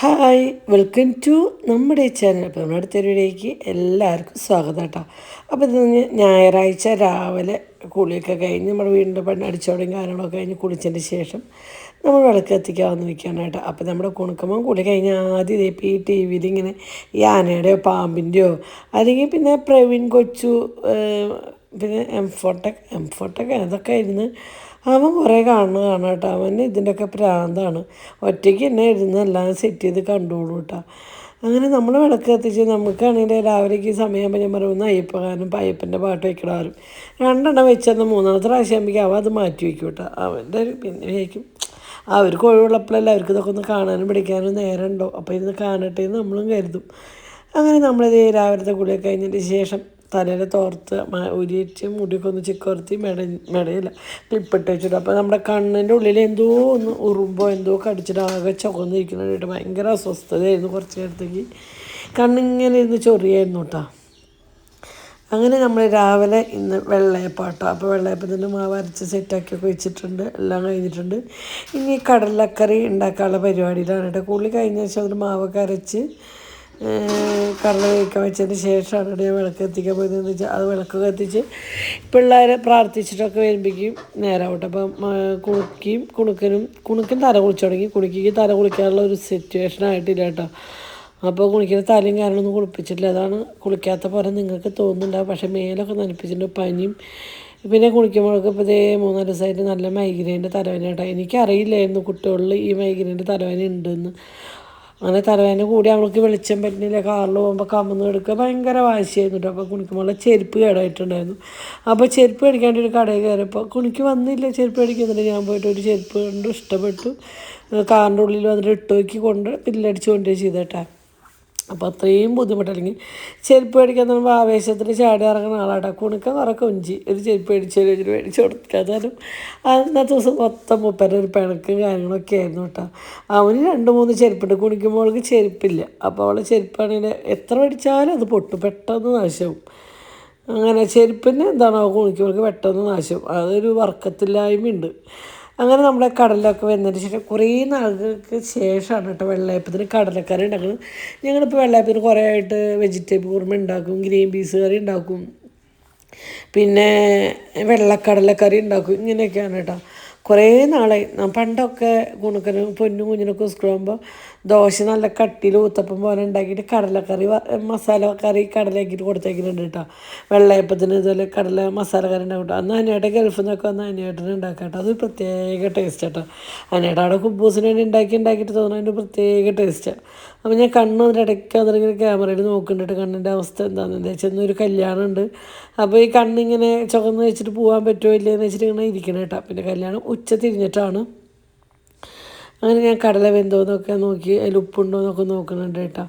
Hi welcome to നമ്മുടെ channel. അപ്പോൾ നമ്മുടെ അടുത്ത വീഡിയോയ്ക്ക് എല്ലാവർക്കും സ്വാഗതം കേട്ടോ. അപ്പോൾ ഇത് ഞായറാഴ്ച രാവിലെ കുളിയൊക്കെ കഴിഞ്ഞ് നമ്മൾ വീണ്ടും അടിച്ചോടെയും കാര്യങ്ങളൊക്കെ കഴിഞ്ഞ് കുളിച്ചതിന് ശേഷം നമ്മൾ വിളക്ക് കത്തിക്കാമെന്ന് വെക്കുകയാണ് കേട്ടോ. അപ്പോൾ നമ്മുടെ കുണുക്കുമ്പോൾ കുളി കഴിഞ്ഞ് ആദ്യം ഇതേപ്പോൾ ഈ ടി വിയിൽ ഇങ്ങനെ ഈ ആനയുടെയോ പാമ്പിൻ്റെയോ അല്ലെങ്കിൽ പിന്നെ പ്രവീൺ കൊച്ചു പിന്നെ എംഫോട്ടൊക്കെ അതൊക്കെ ആയിരുന്നു അവൻ കുറേ കാണാം കേട്ടോ. അവന് ഇതിൻ്റെയൊക്കെ പ്രാന്താണ്. ഒറ്റയ്ക്ക് തന്നെ ഇരുന്ന് എല്ലാം സെറ്റ് ചെയ്ത് കണ്ടോളൂ കേട്ടോ. അങ്ങനെ നമ്മൾ വിളക്ക് കത്തിച്ച് നമുക്കാണെങ്കിൽ രാവിലേക്ക് സമയമാകുമ്പോൾ ഞാൻ പറയുന്ന അയ്യപ്പകാരനും അയ്യപ്പൻ്റെ പാട്ട് വയ്ക്കണവരും രണ്ടെണ്ണം വെച്ചെന്ന് മൂന്നാമത്തെ പ്രാവശ്യം ആകുമ്പോഴേക്കും അവൻ അത് മാറ്റി വയ്ക്കും കേട്ടോ. അവൻ്റെ ഒരു പിന്നെ വയ്ക്കും. അവർക്ക് ഒഴിവുള്ളപ്പോഴല്ല അവർക്ക് ഇതൊക്കെ ഒന്ന് കാണാനും പിടിക്കാനും നേരം ഉണ്ടോ, അപ്പോൾ ഇന്ന് കാണട്ടെ എന്ന് നമ്മളും കരുതും. അങ്ങനെ നമ്മളിത് രാവിലത്തെ കുളിയൊക്കെ കഴിഞ്ഞതിന് ശേഷം തലയിൽ തോർത്ത് ഉരിയിട്ട് മുടിയൊക്കെ ഒന്ന് ചിക്കോർത്തി മെടയില്ല ക്ലിപ്പിട്ട് വെച്ചിട്ട് അപ്പോൾ നമ്മുടെ കണ്ണിൻ്റെ ഉള്ളിൽ എന്തോ ഒന്ന് ഉറുമ്പോ എന്തോ കടിച്ചിട്ട് ആകെ ചുവന്നിരിക്കുന്നുണ്ട്. ഭയങ്കര അസ്വസ്ഥതയായിരുന്നു കുറച്ച് നേരത്തേക്ക്. കണ്ണിങ്ങനെ ഇരുന്ന് ചൊറിയായിരുന്നു കേട്ടോ. അങ്ങനെ നമ്മൾ രാവിലെ ഇന്ന് വെള്ളയപ്പാട്ടോ. അപ്പോൾ വെള്ളയപ്പത്തിൻ്റെ മാവ് അരച്ച് സെറ്റാക്കിയൊക്കെ വെച്ചിട്ടുണ്ട്, എല്ലാം കഴിഞ്ഞിട്ടുണ്ട്. ഇനി കടലക്കറി ഉണ്ടാക്കാനുള്ള പരിപാടിയിലാണ് കേട്ടോ. കുളി കഴിഞ്ഞ ശേഷം അതിന് മാവൊക്കെ അരച്ച് കടല വേവിക്കാൻ വെച്ചതിന് ശേഷമാണ് ഇവിടെ ഞാൻ വിളക്ക് കത്തിക്കാൻ പോയതെന്ന് വെച്ചാൽ അത് വിളക്ക് കത്തിച്ച് പിള്ളേരെ പ്രാർത്ഥിച്ചിട്ടൊക്കെ വരുമ്പോഴേക്കും നേരാവട്ടെ. അപ്പം കുണുക്കൻ തല കുളിച്ചു തുടങ്ങി. കുണിക്ക് തല കുളിക്കാനുള്ള ഒരു സിറ്റുവേഷൻ ആയിട്ടില്ല കേട്ടോ. അപ്പോൾ കുളിക്കുന്ന തലയും കാര്യങ്ങളൊന്നും കുളിപ്പിച്ചിട്ടില്ല. അതാണ് കുളിക്കാത്ത പോലെ നിങ്ങൾക്ക് തോന്നുന്നുണ്ടാവും. പക്ഷേ മേലൊക്കെ നനപ്പിച്ചിട്ടുണ്ട്. പനിയും പിന്നെ കുളിക്കുമ്പോഴൊക്കെ ഇപ്പോൾ ഇതേ 3-4 ദിവസമായിട്ട് നല്ല മൈഗ്രെയിൻ്റെ തലവേന കേട്ടോ. എനിക്കറിയില്ലായിരുന്നു കുട്ടികളിൽ ഈ മൈഗ്രെയിൻ്റെ തലവേന ഉണ്ടെന്ന്. അങ്ങനെ തലവേദന കൂടി അവൾക്ക് വെളിച്ചം പറ്റുന്നില്ല. കാറിൽ പോകുമ്പോൾ കമന്ന് എടുക്കുക ഭയങ്കര വാശിയായിരുന്നു കേട്ടോ. അപ്പോൾ കുണിക്കുമ്പോൾ ചെരുപ്പ് കേടായിട്ടുണ്ടായിരുന്നു. അപ്പോൾ ചെരുപ്പ് മേടിക്കാണ്ട് ഒരു കടയിൽ കയറിയപ്പോൾ കുണിക്ക് വന്നില്ല, ചെരുപ്പ് മേടിക്കുന്നുണ്ട്. ഞാൻ പോയിട്ട് ഒരു ചെരുപ്പ് കൊണ്ട് ഇഷ്ടപ്പെട്ടു. കാറിൻ്റെ ഉള്ളിൽ വന്നിട്ട് ഇട്ട് നോക്കി കൊണ്ട് ബില്ലടിച്ച് കൊണ്ടുപോയി ചെയ്തേട്ടാ. അപ്പോൾ അത്രയും ബുദ്ധിമുട്ടല്ലെങ്കിൽ ചെരുപ്പ് മേടിക്കാൻ പറയുമ്പോൾ ആവേശത്തിന് ചാടി ഇറങ്ങുന്ന ആളാട്ടോ. കുണുക്കം കുറേ കൊഞ്ചി ഒരു ചെരുപ്പ് മേടിച്ച് കൊടുക്കാതാലും അന്നത്തെ ദിവസം മൊത്തം മുപ്പര ഒരു പിണക്കും കാര്യങ്ങളൊക്കെ ആയിരുന്നു കേട്ടോ. അവന് 2-3 ചെരുപ്പുണ്ട്. കുണിക്കുമ്പോൾ അവൾക്ക് ചെരുപ്പില്ല. അപ്പോൾ അവളെ ചെരുപ്പാണെങ്കിൽ എത്ര മേടിച്ചാലും അത് പൊട്ടും, പെട്ടെന്ന് നാശവും. അങ്ങനെ ചെരുപ്പിന് എന്താണോ കുണിക്കുമ്പോൾക്ക് പെട്ടെന്ന് നാശവും. അതൊരു വർക്കത്തില്ലായ്മയുണ്ട്. അങ്ങനെ നമ്മുടെ കടലൊക്കെ വെന്തതിന് ശേഷം കുറേ നാളുകൾക്ക് ശേഷമാണ് കേട്ടോ വെള്ളയപ്പത്തിന് കടലക്കറി ഉണ്ടാക്കുന്നത്. ഞങ്ങളിപ്പോൾ വെള്ളയപ്പത്തിന് കുറേ ആയിട്ട് വെജിറ്റബിൾ കുറുമ ഉണ്ടാക്കും, ഗ്രീൻ പീസ് കറി ഉണ്ടാക്കും, പിന്നെ വെള്ളക്കടലക്കറി ഉണ്ടാക്കും. ഇങ്ങനെയൊക്കെയാണ് കേട്ടോ. കുറേ നാളായി. പണ്ടൊക്കെ കുണുക്കനും പൊന്നും കുഞ്ഞിനൊക്കെ സ്കൂൾ പോകുമ്പോൾ ദോശ നല്ല കട്ടിയിൽ ഊത്തപ്പം പോലെ ഉണ്ടാക്കിയിട്ട് കടലക്കറി മസാല കറി കടലാക്കിയിട്ട് കൊടുത്തേക്കുന്നുണ്ട് കേട്ടോ. വെള്ളയപ്പത്തിന് ഇതുപോലെ കടല മസാല കറി ഉണ്ടാക്കും കേട്ടോ. അന്ന് അനിയേട്ടൻ ഗൾഫിൽ നിന്നൊക്കെ വന്ന് അനിയേട്ടന് ഉണ്ടാക്കാം കേട്ടോ. അത് പ്രത്യേക ടേസ്റ്റ് കേട്ടോ. അനിയേട്ടൻ അവിടെ കുബൂസിന് വേണ്ടി ഉണ്ടാക്കിയിട്ട് തോന്നുന്നതിൻ്റെ പ്രത്യേക ടേസ്റ്റാണ്. അപ്പോൾ ഞാൻ കണ്ണ് ഇടയ്ക്ക് അതിലിങ്ങനെ ക്യാമറയിൽ നോക്കുന്നുണ്ട് കണ്ണിൻ്റെ അവസ്ഥ എന്താണെന്ന് വെച്ചാൽ ഒരു കല്യാണം ഉണ്ട്. അപ്പോൾ ഈ കണ്ണിങ്ങനെ ചുവന്ന് വെച്ചിട്ട് പോകാൻ പറ്റുമോ ഇല്ലയെന്ന് വെച്ചിട്ട് ഇങ്ങനെ ഇരിക്കണം കേട്ടോ. പിന്നെ കല്യാണം ഉച്ച തിരിഞ്ഞിട്ടാണ്. അങ്ങനെ ഞാൻ കടല വെന്തോന്നൊക്കെ നോക്കി അതിൽ ഉപ്പുണ്ടോ എന്നൊക്കെ നോക്കുന്നുണ്ട് കേട്ടോ.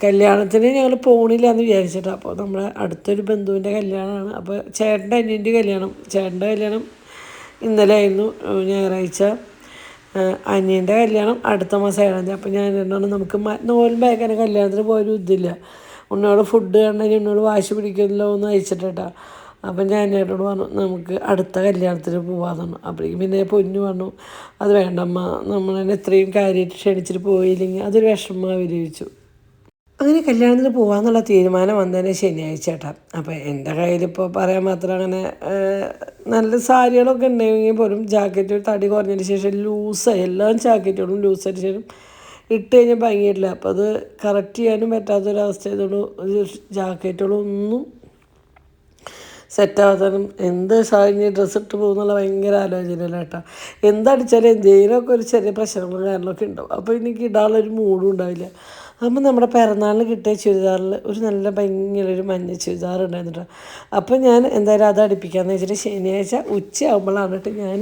കല്യാണത്തിന് ഞങ്ങൾ പോണില്ല എന്ന് വിചാരിച്ചിട്ടാണ്. അപ്പോൾ നമ്മുടെ അടുത്തൊരു ബന്ധുവിൻ്റെ കല്യാണമാണ്. അപ്പോൾ ചേട്ടൻ്റെ അനിയൻ്റെ കല്യാണം ഇന്നലെ ആയിരുന്നു, ഞായറാഴ്ച. അനിയൻ്റെ കല്യാണം അടുത്ത മാസം 7-ാം തീയതി. അപ്പോൾ ഞാൻ എന്താണ് നമുക്ക് നോൽമ്പേക്കാൻ കല്യാണത്തിന് പോയൊരു ഇതില്ല. ഉന്നോട് ഫുഡ് കണ്ടെങ്കിൽ ഉന്നോട് വാശി പിടിക്കുമല്ലോ എന്ന് അയച്ചിട്ടാ. അപ്പം ഞാൻ എന്നോട് പറഞ്ഞു നമുക്ക് അടുത്ത കല്യാണത്തിന് പോകാമെന്ന്. അപ്പോഴേക്കും പിന്നെ പൊന്നു പറഞ്ഞു അത് വേണ്ടമ്മ, നമ്മളെന്നെ ഇത്രയും കാര്യമായിട്ട് ക്ഷണിച്ചിട്ട് പോയില്ലെങ്കിൽ അതൊരു വിഷമം വിരമിച്ചു. അങ്ങനെ കല്യാണത്തിന് പോകാമെന്നുള്ള തീരുമാനം വന്നതിന് ശനിയാഴ്ച കേട്ടോ. അപ്പോൾ എൻ്റെ കയ്യിലിപ്പോൾ പറയാൻ മാത്രം അങ്ങനെ നല്ല സാരികളൊക്കെ ഉണ്ടെങ്കിൽ പോലും ജാക്കറ്റ് തടി കുറഞ്ഞതിന് ശേഷം ലൂസായി, എല്ലാ ജാക്കറ്റുകളും ലൂസായതിന് ശേഷം ഇട്ട് കഴിഞ്ഞാൽ ഭംഗിയിട്ടില്ല. അപ്പോൾ അത് കറക്റ്റ് ചെയ്യാനും പറ്റാത്തൊരവസ്ഥ ആയതുകൊണ്ട് ജാക്കറ്റുകളൊന്നും സെറ്റാവാനും എന്ത് സാരി ഡ്രസ്സ് ഇട്ട് പോകുന്നുള്ള ഭയങ്കര ആലോചനയില്ല കേട്ടോ. എന്തടിച്ചാലും എന്തെങ്കിലുമൊക്കെ ഒരു ചെറിയ പ്രശ്നങ്ങളും കാര്യങ്ങളൊക്കെ ഉണ്ടാവും. അപ്പോൾ എനിക്ക് ഇടാനുള്ളൊരു മൂഡും ഉണ്ടാവില്ല. അപ്പം നമ്മുടെ പിറന്നാളിന് കിട്ടിയ ചുരിദാറിൽ ഒരു നല്ല ഭംഗിയുള്ളൊരു മഞ്ഞ ചുരിദാർ ഉണ്ടായിരുന്നു കേട്ടോ. അപ്പോൾ ഞാൻ എന്തായാലും അത് അടുപ്പിക്കാമെന്ന് വെച്ചിട്ട് ശനിയാഴ്ച ഉച്ചയാകുമ്പോഴാണ് കേട്ടോ ഞാൻ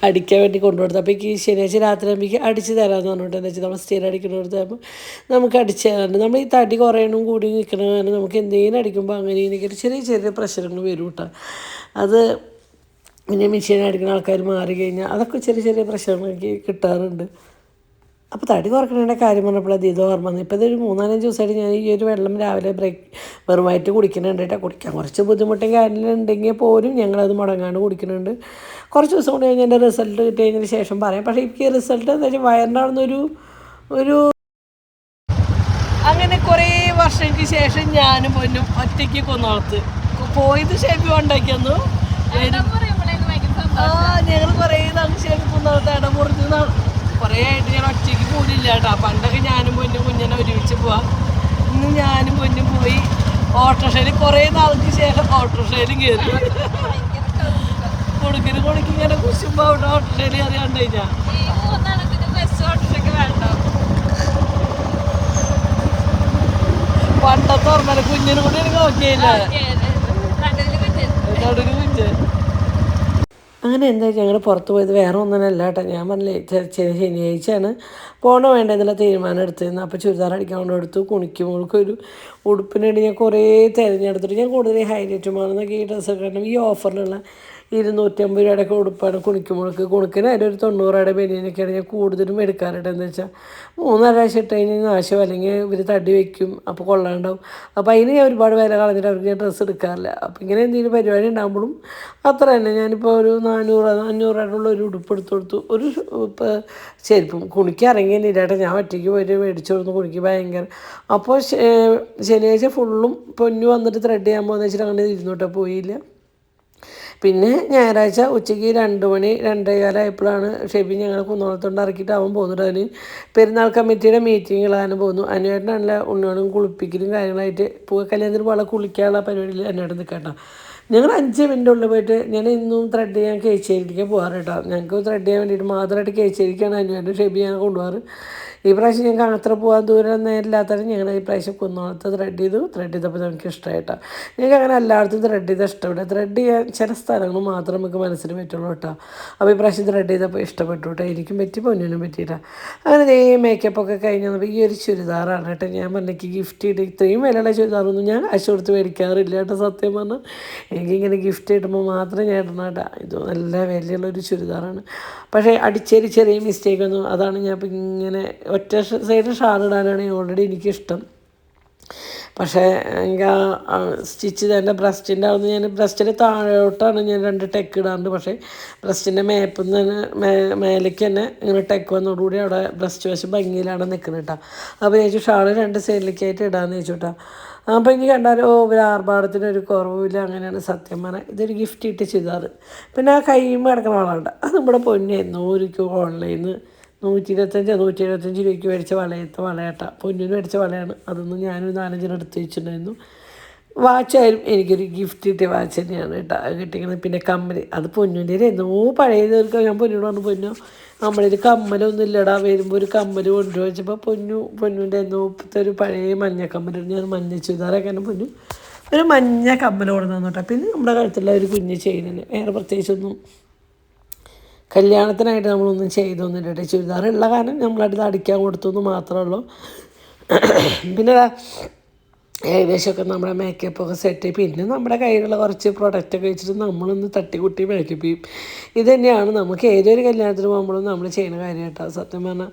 അടിക്കാൻ വേണ്ടി കൊണ്ടുകൊടുത്തത്. അപ്പോൾ ഈ ശനിയാഴ്ച രാത്രി ആകുമ്പോഴേക്ക് അടിച്ച് തരാമെന്ന് പറഞ്ഞിട്ട് എന്താ വെച്ചാൽ നമ്മൾ സ്ഥിരം അടിക്കുന്നത് ആകുമ്പോൾ നമുക്ക് അടിച്ച് തരാറുണ്ട്. നമ്മൾ ഈ തടി കുറയണം കൂടി നിൽക്കണം കാരണം നമുക്ക് എന്തെങ്കിലും അടിക്കുമ്പോൾ അങ്ങനെ ഇങ്ങനെ ചെറിയ ചെറിയ പ്രശ്നങ്ങൾ വരും കേട്ടോ. അത് പിന്നെ മെഷീൻ അടിക്കുന്ന ആൾക്കാർ മാറി കഴിഞ്ഞാൽ അതൊക്കെ ചെറിയ ചെറിയ പ്രശ്നങ്ങളൊക്കെ കിട്ടാറുണ്ട്. അപ്പോൾ തടി കുറയ്ക്കണേൻ്റെ കാര്യം പറഞ്ഞപ്പോൾ അത് ഇത് ഓർമ്മ വന്നു. ഇപ്പോൾ ഇതൊരു 3-4 ദിവസമായിട്ട് ഞാൻ ഈ ഒരു വെള്ളം രാവിലെ വെറുമായിട്ട് കുടിക്കുന്നുണ്ട് കേട്ടോ. കുടിക്കാൻ കുറച്ച് ബുദ്ധിമുട്ടും കാര്യങ്ങളുണ്ടെങ്കിൽ പോലും ഞങ്ങളത് മുടങ്ങാണ്ട് കുടിക്കുന്നുണ്ട്. കുറച്ച് ദിവസം കൊണ്ട് കഴിഞ്ഞ് എൻ്റെ റിസൾട്ട് കിട്ടി കഴിഞ്ഞതിന് ശേഷം പറയാം. പക്ഷേ എനിക്ക് റിസൾട്ട് എന്താ വെച്ചാൽ വയറിൻ്റെ അവിടെ നിന്നൊരു ഉച്ചയ്ക്ക് ശേഷം ഞാനും പൊന്നും ഒറ്റയ്ക്ക് കുന്നോളത്ത് പോയത് ഷേപ്പി ഉണ്ടാക്കിയെന്നു. ഞങ്ങൾ കുറേ നാൾ ഷേപ്പി കുന്നോളത്ത് ഇട മുറിഞ്ഞ് കുറേ ആയിട്ട് ഞാൻ ഒറ്റയ്ക്ക് പോലില്ല കേട്ടോ. പണ്ടൊക്കെ ഞാനും പൊന്നും കുഞ്ഞിനെ ഒരുമിച്ച് പോവാം. ഇന്ന് ഞാനും പൊന്നും പോയി ഓട്ടോറിക്ഷയിൽ കുറേ നാൾക്ക് ശേഷം ഓട്ടോറിക്ഷയിലും കയറി കൊടുക്കി ഇങ്ങനെ കുശുമ്പോൾ അവിടെ ഓട്ടോറിക്ഷയിൽ കയറിയാണ്ട് കഴിഞ്ഞാൽ പണ്ടത്തെ ഓർമ്മ കുഞ്ഞിനും കൂടി എനിക്ക് ഓക്കെയില്ല നടുവിന് കുഞ്ഞ്. അങ്ങനെ എന്താ ഞങ്ങൾ പുറത്ത് പോയത് വേറെ ഒന്നിനല്ല കേട്ടോ. ഞാൻ പറഞ്ഞില്ലേ ശനിയാഴ്ചയാണ് പോകണോ വേണ്ടതെന്നുള്ള തീരുമാനം എടുത്തിരുന്നു. അപ്പോൾ ചുരിദാർ അടിക്കാൻ കൊണ്ട് എടുത്തു. കുണിക്കുമ്പോൾക്ക് ഒരു ഉടുപ്പിന് വേണ്ടി ഞാൻ കുറേ തിരഞ്ഞെടുത്തിട്ട് ഞാൻ കൂടുതൽ ഹൈലൈറ്റുമാണെന്നൊക്കെ ഈ ഡ്രസ്സൊക്കെ കാരണം ഈ ഓഫറിലുള്ള 250 രൂപയുടെയൊക്കെ ഉടുപ്പാണ് കുണിക്കുമ്പോൾക്ക്. കുണിക്കിന് അതിൽ ഒരു 90 രൂപയുടെ ബനിയനൊക്കെയാണ് ഞാൻ കൂടുതലും എടുക്കാറുണ്ട്. എന്താ വെച്ചാൽ 3-4 ഇട്ട് കഴിഞ്ഞാൽ നാശം അല്ലെങ്കിൽ ഇവർ തടി വയ്ക്കും, അപ്പോൾ കൊള്ളാണ്ടാവും. അപ്പോൾ അതിന് ഞാൻ ഒരുപാട് വില കളഞ്ഞിട്ട് അവർക്ക് ഞാൻ ഡ്രസ്സ് എടുക്കാറില്ല. അപ്പോൾ ഇങ്ങനെ എന്തെങ്കിലും പരിപാടി ഉണ്ടാകുമ്പോഴും അത്ര തന്നെ ഞാനിപ്പോൾ ഒരു 400-500 രൂപയുള്ള ഒരു ഉടുപ്പ് എടുത്ത് കൊടുത്തു. ഒരു ചെരുപ്പും കുണിക്ക് ഇറങ്ങിയിട്ടാട്ടെ ഞാൻ ഒറ്റയ്ക്ക് പോയിട്ട് മേടിച്ചു കൊടുത്തു. കുണിക്ക് ഭയങ്കര. അപ്പോൾ ശനിയാഴ്ച ഫുള്ളും പൊന്നു വന്നിട്ട് ത്രെഡ് ചെയ്യാൻ പോകുന്ന വെച്ചിട്ട് അങ്ങനെ ഇരുന്നോട്ടെ പോയില്ല. പിന്നെ ഞായറാഴ്ച ഉച്ചയ്ക്ക് 2 മണി 2:15 ആയപ്പോഴാണ് ഷെബി ഞങ്ങൾ കുന്നോളത്തോണ്ട് ഇറക്കിയിട്ട് അവൻ പോകുന്നുണ്ട്. അതിന് പെരുന്നാൾ കമ്മിറ്റിയുടെ മീറ്റിങ്ങുകളാണ് പോകുന്നു. അനുവേട്ടനാണല്ല ഉണ്ണിയോടും കുളിപ്പിക്കലും കാര്യങ്ങളായിട്ട് കല്യാണത്തിന് പോലെ കുളിക്കാനുള്ള പരിപാടിയിൽ എന്നോട് നിൽക്കട്ടോ. ഞങ്ങൾ 5 മിനിറ്റുള്ളിൽ പോയിട്ട് ഞാൻ ഇന്നും ത്രെഡ് ചെയ്യാൻ കേച്ചേരിക്ക് പോകാറ് കേട്ടോ. ഞങ്ങൾക്ക് ത്രെഡ് ചെയ്യാൻ വേണ്ടിയിട്ട് മാത്രമായിട്ട് കേച്ചേരിക്കാണ് അനുവേട്ടൻ ഷെബി ഞാൻ കൊണ്ടുപോകാറ്. ഈ പ്രാവശ്യം ഞങ്ങൾക്ക് അത്ര പോകാൻ ദൂരം നേരില്ലാത്തവരും ഞങ്ങൾ ഈ പ്രാവശ്യം കുന്നോളത്ത് ത്രെഡ് ചെയ്തപ്പോൾ നമുക്ക് ഇഷ്ടമായിട്ടോ. ഞങ്ങൾക്ക് അങ്ങനെ എല്ലായിടത്തും ത്രെഡ് ചെയ്താൽ ഇഷ്ടപ്പെട്ടു. ത്രെഡ് ചെയ്യാൻ ചില സ്ഥലങ്ങൾ മാത്രം നമുക്ക് മനസ്സിന് പറ്റുള്ളൂ കേട്ടോ. അപ്പോൾ ഈ പ്രാവശ്യം ത്രെഡ് ചെയ്തപ്പോൾ ഇഷ്ടപ്പെട്ടു കേട്ടോ. എനിക്കും പറ്റി പൊന്നിനും പറ്റിയിട്ടാ. അങ്ങനെ മേക്കപ്പൊക്കെ കഴിഞ്ഞപ്പോൾ ഈ ഒരു ചുരിദാറാണ് കേട്ടോ. ഞാൻ പറഞ്ഞേക്ക് ഗിഫ്റ്റ് ചെയ്ത് ഇത്രയും വിലയുള്ള ചുരിദാറൊന്നും ഞാൻ കാശ് കൊടുത്ത് മേടിക്കാറില്ല കേട്ടോ. സത്യം പറഞ്ഞാൽ എനിക്കിങ്ങനെ ഗിഫ്റ്റ് കിട്ടുമ്പോൾ മാത്രം ഞാൻ ഇടണം കേട്ടോ. ഇത് നല്ല വിലയുള്ളൊരു ചുരിദാറാണ്. പക്ഷേ അടിച്ചേരി ചെറിയ മിസ്റ്റേക്കൊന്നും അതാണ് ഞാൻ ഇപ്പം ഇങ്ങനെ ഒറ്റ സൈഡ് ഷാൾ ഇടാനാണ് ഓൾറെഡി എനിക്കിഷ്ടം. പക്ഷേ എനിക്ക് ആ സ്റ്റിച്ച് എൻ്റെ ബ്രസ്റ്റിൻ്റെ അവിടുന്ന് ഞാൻ ബ്രസ്റ്റിൻ്റെ താഴോട്ടാണ് ഞാൻ 2 ടെക്ക് ഇടാറുണ്ട്. പക്ഷേ ബ്രസ്റ്റിൻ്റെ മേപ്പിൽ നിന്ന് തന്നെ മേലേക്ക് തന്നെ ഇങ്ങനെ ടെക്ക് വന്നതോടുകൂടി അവിടെ ബ്രസ്റ്റ് വശം ഭംഗിയിലാണ് നിൽക്കുന്നത് കേട്ടോ. അപ്പോൾ ഞാൻ ഷാൾ 2 സൈഡിലേക്കായിട്ട് ഇടാമെന്ന് ചോദിച്ചു കേട്ടോ. അപ്പോൾ എനിക്ക് കണ്ടാലോ ഒരു ആർഭാടത്തിനൊരു കുറവില്ല. അങ്ങനെയാണ് സത്യം പറഞ്ഞാൽ. ഇതൊരു ഗിഫ്റ്റ് ഇട്ട് ചെയ്താറ്. പിന്നെ ആ കയ്യുമ്പോൾ കിടക്കുന്ന വളമുണ്ട്, അത് നമ്മുടെ പൊന്നായിരുന്നു. ഒരിക്കലും ഓൺലൈനിൽ നിന്ന് 125 രൂപയ്ക്ക് മേടിച്ച വളയട്ട പൊന്നിന് മേടിച്ച വളയാണ്. അതൊന്നും ഞാനൊരു 4-5 എടുത്ത് വെച്ചിട്ടുണ്ടായിരുന്നു. വാച്ചായാലും എനിക്കൊരു ഗിഫ്റ്റ് കിട്ടിയ വാച്ച് തന്നെയാണ് കേട്ടോ കിട്ടിക്കുന്നത്. പിന്നെ കമ്മൽ, അത് പൊന്നിൻ്റെ എന്നോ പഴയ തീർക്കാം. ഞാൻ പൊന്നിനോട് പറഞ്ഞു, പൊന്നോ നമ്മളിൽ കമ്മലൊന്നും ഇല്ലടാ, വരുമ്പോൾ ഒരു കമ്മൽ കൊണ്ടുപോയി വെച്ചപ്പോൾ പൊന്നിൻ്റെ എന്നോപ്പത്തെ ഒരു പഴയ മഞ്ഞ കമ്മൽ, ഞാൻ മഞ്ഞ ചുരിദാറൊക്കെ തന്നെ പൊന്നു ഒരു മഞ്ഞ കമ്മൽ കൊടുന്നു കേട്ടോ. പിന്നെ നമ്മുടെ കഴുത്തുള്ള ഒരു കുഞ്ഞ് ചെയ്യുന്നതിന് വേറെ പ്രത്യേകിച്ചൊന്നും കല്യാണത്തിനായിട്ട് നമ്മളൊന്നും ചെയ്തൊന്നുമില്ല കേട്ടോ. ചുരിദാറുള്ള കാരണം നമ്മളടുത്ത് അടിക്കാൻ കൊടുത്തു മാത്രമേ ഉള്ളൂ. പിന്നെ ഏകദേശമൊക്കെ നമ്മുടെ മേക്കപ്പൊക്കെ സെറ്റ് ചെയ്യും. പിന്നെ നമ്മുടെ കയ്യിലുള്ള കുറച്ച് പ്രൊഡക്റ്റൊക്കെ വെച്ചിട്ട് നമ്മളൊന്ന് തട്ടിക്കുട്ടി മേക്കപ്പ് ചെയ്യും. ഇത് തന്നെയാണ് നമുക്ക് ഏതൊരു കല്യാണത്തിന് പോകുമ്പോഴും നമ്മൾ ചെയ്യുന്ന കാര്യം കേട്ടോ. സത്യം പറഞ്ഞാൽ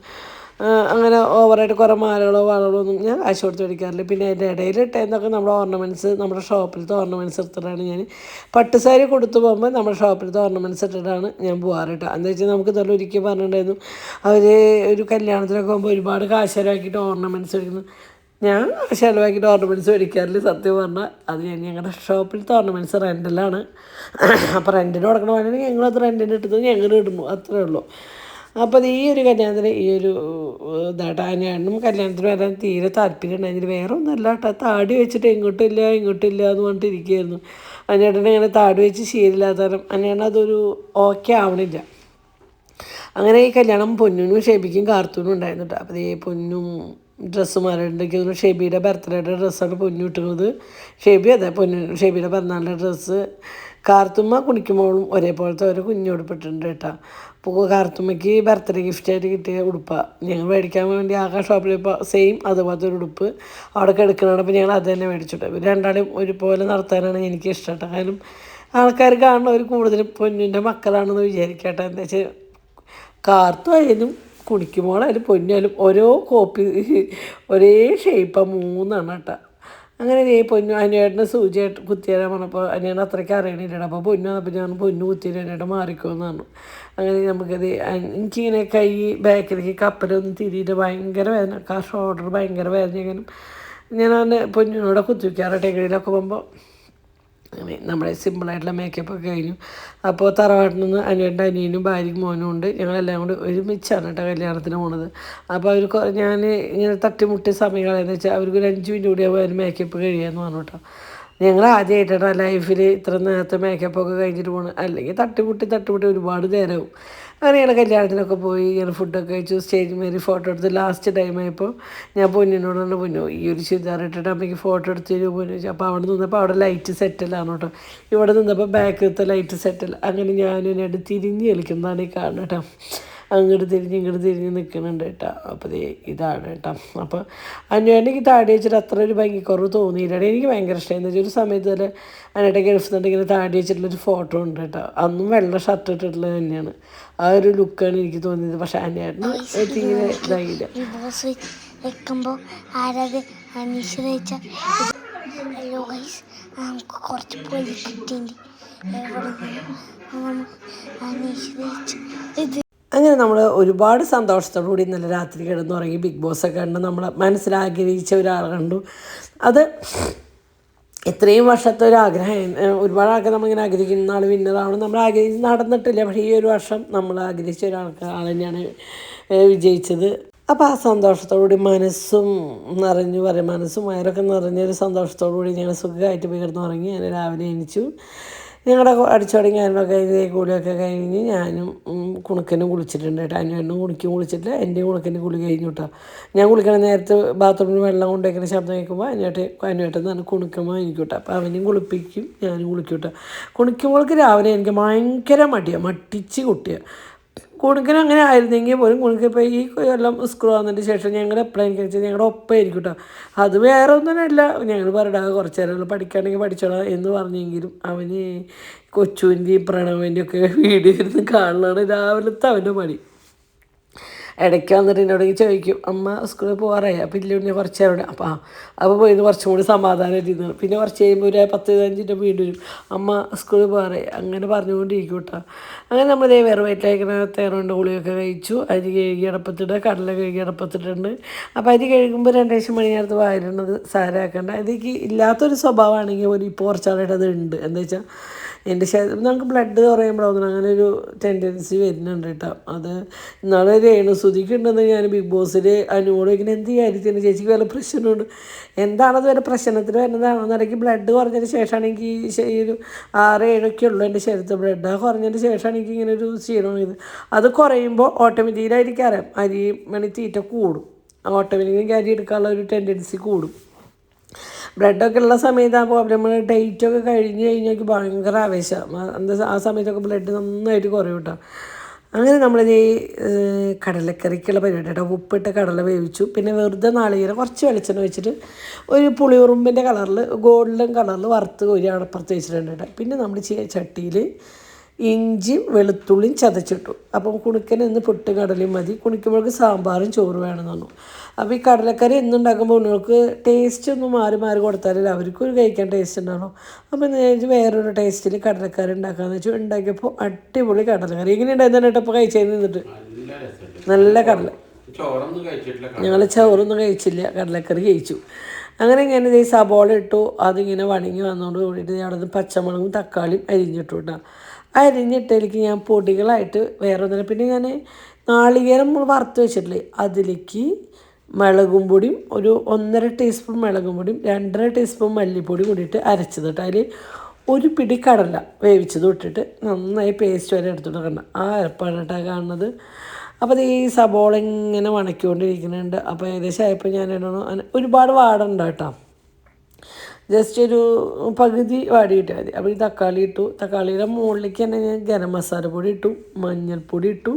അങ്ങനെ ഓവറായിട്ട് കുറേ മാലകളോ വളകളോ ഒന്നും ഞാൻ കാശ് കൊടുത്ത് മേടിക്കാറില്ല. പിന്നെ അതിൻ്റെ ഇടയിൽ ഇട്ടേന്നൊക്കെ നമ്മുടെ ഓർണമെൻറ്റ്സ്, നമ്മുടെ ഷോപ്പിലത്തെ ഓർണമെൻറ്റ്സ് എടുത്തിട്ടാണ് ഞാൻ പട്ടുസാരി കൊടുത്തു പോകുമ്പോൾ നമ്മുടെ ഷോപ്പിലത്തെ ഓർണമെൻറ്റ്സ് ഇട്ടിട്ടാണ് ഞാൻ പോകാറ് കേട്ടോ. എന്താ വെച്ചാൽ നമുക്ക് ഇതെല്ലാം ഒരിക്കൽ പറഞ്ഞിട്ടുണ്ടായിരുന്നു, അവർ ഒരു കല്യാണത്തിനൊക്കെ പോകുമ്പോൾ ഒരുപാട് കാശ് ചിലവാക്കിയിട്ട് ഓർണമെൻറ്റ്സ് മേടിക്കുന്നു. ഞാൻ ചിലവാക്കിയിട്ട് ഓർണമെൻറ്റ്സ് മേടിക്കാറില്ല സത്യം പറഞ്ഞാൽ. അത് ഞങ്ങളുടെ ഷോപ്പിലത്തെ ഓർണമെൻറ്റ്സ് റെൻറ്റിലാണ്. അപ്പോൾ റെൻറ്റിന് കൊടുക്കണ വേണമെങ്കിൽ ഞങ്ങളത് റെൻറ്റിന് ഇട്ടത് ഞങ്ങൾ ഇടുന്നു, അത്രേ ഉള്ളൂ. അപ്പോൾ ഈ ഒരു കല്യാണത്തിന് ഈ ഒരു ഇതായിട്ടാനും കല്യാണത്തിന് വരാൻ തീരെ താല്പര്യം ഉണ്ടായിരുന്നില്ല. വേറെ ഒന്നുമല്ല കേട്ടോ, താടി വെച്ചിട്ട് ഇങ്ങോട്ടില്ല എന്ന് പറഞ്ഞിട്ട് ഇരിക്കുകയായിരുന്നു. അന്നേട്ടനെ ഇങ്ങനെ താടി വെച്ച് ശീലമില്ലാത്തരം അന്നേട്ടൻ അതൊരു ഓക്കെ ആവണില്ല. അങ്ങനെ ഈ കല്യാണം പൊന്നിനും ഷെബിക്കും കാർത്തൂനും ഉണ്ടായിരുന്നു കേട്ടോ. അപ്പോൾ ഈ പൊന്നും ഡ്രസ്സ് മാറിയിട്ടുണ്ടെങ്കിൽ ഷെബിയുടെ ബർത്ത്ഡേയുടെ ഡ്രസ്സാണ് പൊന്നു ഇട്ടുന്നത്. ഷെബിയുടെ പിറന്നാളിൻ്റെ ഡ്രസ്സ് കാർത്തുമ്മ കുണിക്കുമ്പോഴും ഒരേപോലത്തെ ഒരു കുഞ്ഞുടുപ്പിട്ടുണ്ട് കേട്ടോ. അപ്പോൾ കാർത്തുമ്മയ്ക്ക് ബർത്ത്ഡേ ഗിഫ്റ്റായിട്ട് കിട്ടിയ ഉടുപ്പാണ്. ഞങ്ങൾ മേടിക്കാൻ വേണ്ടി ആകെ ഷോപ്പിൽ ഇപ്പോൾ സെയിം അതുപോലത്തെ ഒരു ഉടുപ്പ് അവിടെ കിടക്കണതാണ്. അപ്പോൾ ഞങ്ങൾ അത് തന്നെ മേടിച്ചിട്ട് ഇവർ രണ്ടാളും ഒരുപോലെ നടത്താനാണ് എനിക്ക് ഇഷ്ടം. കാരണം ആൾക്കാർ കാണുന്നവർ കൂടുതലും പൊന്നിൻ്റെ മക്കളാണെന്ന് വിചാരിക്കട്ടെ. എന്താ വെച്ചാൽ കാർത്തുമായാലും കുണിക്കുമ്പോഴായാലും പൊന്നായാലും ഓരോ കോപ്പി ഒരേ ഷേപ്പാണ്, 3 കേട്ടോ. അങ്ങനെ ഈ പൊന്നു അനിയേട്ടനെ സൂചിയായിട്ട് കുത്തിയാൻ പറഞ്ഞപ്പോൾ അനിയൻ അത്രയ്ക്ക് അറിയണില്ല. അപ്പോൾ പൊന്നു വന്നപ്പോൾ ഞാൻ പൊന്നു കുത്തിയത് അനിയേട്ടൻ മാറിക്കുമെന്ന് പറഞ്ഞു. അങ്ങനെ നമുക്കത് എനിക്കിങ്ങനെ കൈ ബാക്കിലേക്ക് കപ്പലൊന്നും തിരിയിട്ട് ഭയങ്കര വേദന, ഷോൾഡർ ഭയങ്കര വേദനയാകാനും ഞാൻ പൊന്നിനോടെ കുത്തിവയ്ക്കാറ് ടേക്കടിയിലൊക്കെ പോകുമ്പോൾ. അങ്ങനെ നമ്മുടെ സിമ്പിളായിട്ടുള്ള മേക്കപ്പൊക്കെ കഴിഞ്ഞു. അപ്പോൾ തറവാട്ടിൽ നിന്ന് അനുവേട്ടൻ്റെ അനിയനും ഭാര്യയും മോനും ഉണ്ട്. ഞങ്ങളെല്ലാം കൂടി ഒരുമിച്ചാണ് കേട്ടോ കല്യാണത്തിന് പോണത്. അപ്പോൾ അവർ ഞാൻ ഇങ്ങനെ തട്ടിമുട്ടി സമയം കളയെന്ന് വെച്ചാൽ അവർക്ക് ഒരു 5 മിനിറ്റ് കൂടി ആകുമ്പോൾ മേക്കപ്പ് കഴിയാമെന്ന് പറഞ്ഞു കേട്ടോ. ഞങ്ങൾ ആദ്യമായിട്ടാണ് ലൈഫിൽ ഇത്ര നേരത്തെ മേക്കപ്പൊക്കെ കഴിഞ്ഞിട്ട് പോകണം. അല്ലെങ്കിൽ തട്ടിമുട്ടി ഒരുപാട് നേരമാവും. അങ്ങനെ ഞങ്ങൾ കല്യാണത്തിനൊക്കെ പോയി ഇങ്ങനെ ഫുഡൊക്കെ കഴിച്ചു, സ്റ്റേജിൽ മേരി ഫോട്ടോ എടുത്ത്. ലാസ്റ്റ് ടൈമായപ്പോൾ ഞാൻ പൊന്നിനോടാണ് പൊന്നു ഈ ഒരു ചുരിദാർ ഇട്ടിട്ട് അമ്മയ്ക്ക് ഫോട്ടോ എടുത്ത് തരുമോ പൊന്നു ചോദിച്ചു. അപ്പോൾ അവിടെ നിന്നപ്പോൾ അവിടെ ലൈറ്റ് സെറ്റല്ലാണ് കേട്ടോ. ഇവിടെ നിന്നപ്പോൾ ബാക്കിലത്തെ ലൈറ്റ് സെറ്റല്ല. അങ്ങനെ ഞാനും എന്നോട് തിരിഞ്ഞ് കളിക്കുന്നതാണ് ഈ കാണുന്നത് കേട്ടോ. അങ്ങോട്ട് തിരിഞ്ഞ് നിൽക്കുന്നുണ്ട് കേട്ടോ. അപ്പോൾ ഇതാണ് കേട്ടോ. അപ്പോൾ അന്വേഷണിക്ക് താടി വെച്ചിട്ട് അത്ര ഒരു ഭംഗിക്കുറവ് തോന്നിയില്ല. എനിക്ക് ഭയങ്കര ഇഷ്ടമായിരുന്നു. വെച്ചാൽ ഒരു സമയത്ത് തന്നെ അതിനിടയ്ക്ക് ഗൾഫിൽ ഇങ്ങനെ താടി വെച്ചിട്ടുള്ളൊരു ഫോട്ടോ ഉണ്ട് കേട്ടോ. അന്നും വെള്ള ഷർട്ട് ഇട്ടിട്ടുള്ളത് തന്നെയാണ്. ആ ഒരു ലുക്കാണ് എനിക്ക് തോന്നിയത്. പക്ഷെ അന്വേഷണം തീരെ ഇതായില്ല. വെക്കുമ്പോൾ ആരാധന അനീഷ് വെച്ച ഹലോ ഗൈസ്, നമുക്ക് കുറച്ച് പൊലി കിട്ടിയിട്ടുണ്ട്. അനീഷ് വെച്ച ഇത് അങ്ങനെ നമ്മൾ ഒരുപാട് സന്തോഷത്തോടു കൂടി ഇന്നലെ രാത്രി കിടന്നുറങ്ങി. ബിഗ് ബോസൊക്കെ കണ്ട് നമ്മൾ മനസ്സിലാഗ്രഹിച്ച ഒരാൾ കണ്ടു. അത് ഇത്രയും വർഷത്തെ ഒരു ആഗ്രഹം. ഒരുപാട് ആൾക്കാർ നമ്മളിങ്ങനെ ആഗ്രഹിക്കുന്ന ആൾ വിന്നറാവണം നമ്മൾ ആഗ്രഹിച്ച് നടന്നിട്ടില്ല. പക്ഷേ ഈ ഒരു വർഷം നമ്മൾ ആഗ്രഹിച്ച ആൾ തന്നെയാണ് വിജയിച്ചത്. അപ്പോൾ ആ സന്തോഷത്തോടുകൂടി മനസ്സും മനസ്സും വയറൊക്കെ നിറഞ്ഞൊരു സന്തോഷത്തോടു കൂടി ഞങ്ങൾ സുഖമായിട്ട് പോയി കിടന്നുറങ്ങി. ഞാൻ രാവിലെ എണീച്ചു. ഞങ്ങളുടെ അടിച്ചുടങ്ങി ഞാനൊക്കെ കഴിഞ്ഞ് കൂലിയൊക്കെ കഴിഞ്ഞ് ഞാനും കുണുക്കനും കുളിച്ചിട്ടുണ്ട് കേട്ടോ. അനുവേട്ടനും കുളിച്ചിട്ട് എൻ്റെ കുണുക്കൻ്റെ കുളി കഴിഞ്ഞു കേട്ടോ. ഞാൻ കുളിക്കണ നേരത്ത് ബാത്റൂമിൽ വെള്ളം കൊണ്ടുവയ്ക്കുന്ന ശബ്ദം കേൾക്കുമ്പോൾ അനുവേട്ടൻ തന്നെ കുണുക്കുമ്പോൾ എനിക്ക് കേട്ടോ. അപ്പോൾ അവനും കുളിപ്പിക്കും, ഞാനും കുളിക്കും കേട്ടോ. കുളിക്കുമ്പോൾക്ക് രാവിലെ എനിക്ക് ഭയങ്കര മട്ടിച്ച് കുട്ടിയാണ്. കുണുക്കന് അങ്ങനെ ആയിരുന്നെങ്കിൽ പോലും കുണുക്ക് ഇപ്പോൾ ഈ കൊല്ലം സ്കൂൾ വന്നതിന് ശേഷം ഞങ്ങൾ എപ്പോഴും എനിക്ക് വെച്ചാൽ ഞങ്ങളുടെ ഒപ്പമായിരിക്കും കേട്ടോ. അത് വേറെ ഒന്നുമല്ല, ഞങ്ങൾ പറയടാ കുറച്ച് നേരം പഠിക്കുകയാണെങ്കിൽ പഠിച്ചോളാം എന്ന് പറഞ്ഞെങ്കിലും അവന് കൊച്ചുവിൻ്റെയും പ്രണവിൻ്റെയും ഒക്കെ വീഡിയോ ഇരുന്ന് കാണുന്നതാണ് രാവിലത്തെ അവൻ്റെ പണി. ഇടയ്ക്ക് വന്നിട്ട് എന്നോട് ചോദിക്കും, അമ്മ സ്കൂളിൽ പോകാറായി. അപ്പോൾ ഇല്ല പിന്നെ കുറച്ച് നേരം അപ്പോൾ പോയിരുന്നു കുറച്ചും കൂടി സമാധാനമായിട്ട് ഇരുന്നു. പിന്നെ കുറച്ച് കഴിയുമ്പോൾ ഒരു 10-15 മിനിറ്റ് വീണ്ടും വരും, അമ്മ സ്കൂളിൽ പോകാറായി. അങ്ങനെ പറഞ്ഞുകൊണ്ടിരിക്കും കേട്ടോ. അങ്ങനെ നമ്മൾ വേറെ വയറ്റിലേക്കുന്ന തേറുണ്ട് ഗുളിയൊക്കെ കഴിച്ചു. അരി കഴുകി അടപ്പത്തിട്ട്, കടല കഴുകി അടപ്പത്തിട്ടുണ്ട്. അപ്പോൾ അരി കഴുകുമ്പോൾ 2 മണി നേരത്ത് വായിലുള്ളത് സാരമാക്കേണ്ട. ഇതൊക്കെ ഇല്ലാത്തൊരു സ്വഭാവമാണെങ്കിൽ ഒരു ഇപ്പോൾ കുറച്ചാളായിട്ട് അത് ഉണ്ട്. എന്താ വെച്ചാൽ എൻ്റെ ശരീരം നമുക്ക് ബ്ലഡ് കുറയുമ്പോഴാവുന്നു അങ്ങനെ ഒരു ടെൻഡൻസി വരുന്നുണ്ട് കേട്ടോ. അത് ഇന്നാളെ രേണുസുതിക്കുണ്ടെന്ന് ഞാൻ ബിഗ് ബോസിൽ അനുമോട് ഇങ്ങനെ എന്ത് കാര്യത്തിന് ചേച്ചിക്ക് വല്ല പ്രശ്നമുണ്ട്, എന്താണത് വല്ല പ്രശ്നത്തിന് വരുന്നതാണോ എന്നല്ലെങ്കിൽ ബ്ലഡ് കുറഞ്ഞതിന് ശേഷമാണ് എനിക്ക് ഈ ഒരു 6-7 ഉള്ളൂ എൻ്റെ ശരീരത്തിൽ ബ്ലഡ്. ആ കുറഞ്ഞതിന് ശേഷമാണ് എനിക്ക് ഇങ്ങനെ ഒരു ക്ഷീണം. അത് കുറയുമ്പോൾ ഓട്ടോമാറ്റിക്കലായിരിക്കും അറിയാം അരി മണി തീറ്റ കൂടും. ഓട്ടോമാറ്റിക്കലി അരി എടുക്കാനുള്ള ഒരു ടെൻഡൻസി കൂടും. ബ്ലഡൊക്കെ ഉള്ള സമയത്ത് ആ പ്രോബ്ലം ഡേറ്റൊക്കെ കഴിഞ്ഞ് കഴിഞ്ഞാൽ ഭയങ്കര ആവേശം. എന്താ ആ സമയത്തൊക്കെ ബ്ലഡ് നന്നായിട്ട് കുറയും കേട്ടോ. അങ്ങനെ നമ്മളിത് ഈ കടലക്കറിക്കുള്ള പരിപാടി കേട്ടോ. ഉപ്പിട്ട് കടല വേവിച്ചു. പിന്നെ വെറുതെ നാളികേരം കുറച്ച് വെളിച്ചെണ്ണ വെച്ചിട്ട് ഒരു പുളിയുറുമ്പിൻ്റെ കളറിൽ ഗോൾഡൻ കളറിൽ വറുത്ത് ഒരു അടപ്പുറത്ത് വെച്ചിട്ടുണ്ട് കേട്ടോ. പിന്നെ നമ്മൾ ചട്ടിയിൽ ഇഞ്ചിയും വെളുത്തുള്ളിയും ചതച്ചിട്ടു. അപ്പം കുണിക്കന് ഇന്ന് പുട്ടും കടലയും മതി. കുണിക്കുമ്പോഴേക്ക് സാമ്പാറും ചോറ് വേണമെന്ന് പറഞ്ഞു. അപ്പോൾ ഈ കടലക്കറി എന്നുണ്ടാക്കുമ്പോൾ ഉണ്ണുകൾക്ക് ടേസ്റ്റ് ഒന്നും മാറി കൊടുത്താലേ അവർക്കൊരു കഴിക്കാൻ ടേസ്റ്റ് ഉണ്ടാവണം. അപ്പോൾ ഞാൻ വേറൊരു ടേസ്റ്റിൽ കടലക്കറി ഉണ്ടാക്കാമെന്ന് വെച്ചാൽ ഉണ്ടാക്കിയപ്പോൾ അടിപൊളി കടലക്കറി. എങ്ങനെ ഉണ്ടായിരുന്നു കേട്ടോ ഇപ്പോൾ കഴിച്ചതിന് നിന്നിട്ട് നല്ല കടല. ഞങ്ങൾ ചോറൊന്നും കഴിച്ചില്ല, കടലക്കറി കഴിച്ചു. അങ്ങനെ ഇങ്ങനെ ഈ സബോള ഇട്ടു. അതിങ്ങനെ വണങ്ങി വന്നുകൊണ്ട് കൂടിയിട്ട് അവിടെ നിന്ന് പച്ചമുളകും തക്കാളിയും അരിഞ്ഞിട്ടു കേട്ടോ. അരിഞ്ഞിട്ടതിലേക്ക് ഞാൻ പൊടികളായിട്ട് വേറെ ഒന്നില്ല. പിന്നെ ഞാൻ നാളികേരം വറുത്ത് വെച്ചിട്ടില്ലേ അതിലേക്ക് മുളകും പൊടിയും ഒരു 1.5 ടീസ്പൂൺ മുളകും പൊടിയും 2.5 ടീസ്പൂൺ മല്ലിപ്പൊടി കൂടിയിട്ട് അരച്ചത് കേട്ടോ. അതിൽ ഒരു പിടി കടല വേവിച്ചത് ഇട്ടിട്ട് നന്നായി പേസ്റ്റ് വരെ എടുത്തിട്ട് കണ്ട ആ അരപ്പാണ് കേട്ടോ കാണുന്നത്. അപ്പോൾ ഈ സബോള ഇങ്ങനെ വണക്കിക്കൊണ്ടിരിക്കുന്നുണ്ട്. അപ്പോൾ ഏകദേശം ആയപ്പോൾ ഞാൻ ഒരുപാട് വാടണ്ട കേട്ടോ, ജസ്റ്റ് ഒരു പകുതി വാടി കിട്ടിയാൽ മതി. അപ്പോൾ ഈ തക്കാളി ഇട്ടു. തക്കാളിയുടെ മുകളിലേക്ക് തന്നെ ഞാൻ ഗരം മസാല പൊടി ഇട്ടു, മഞ്ഞൾപ്പൊടി ഇട്ടു,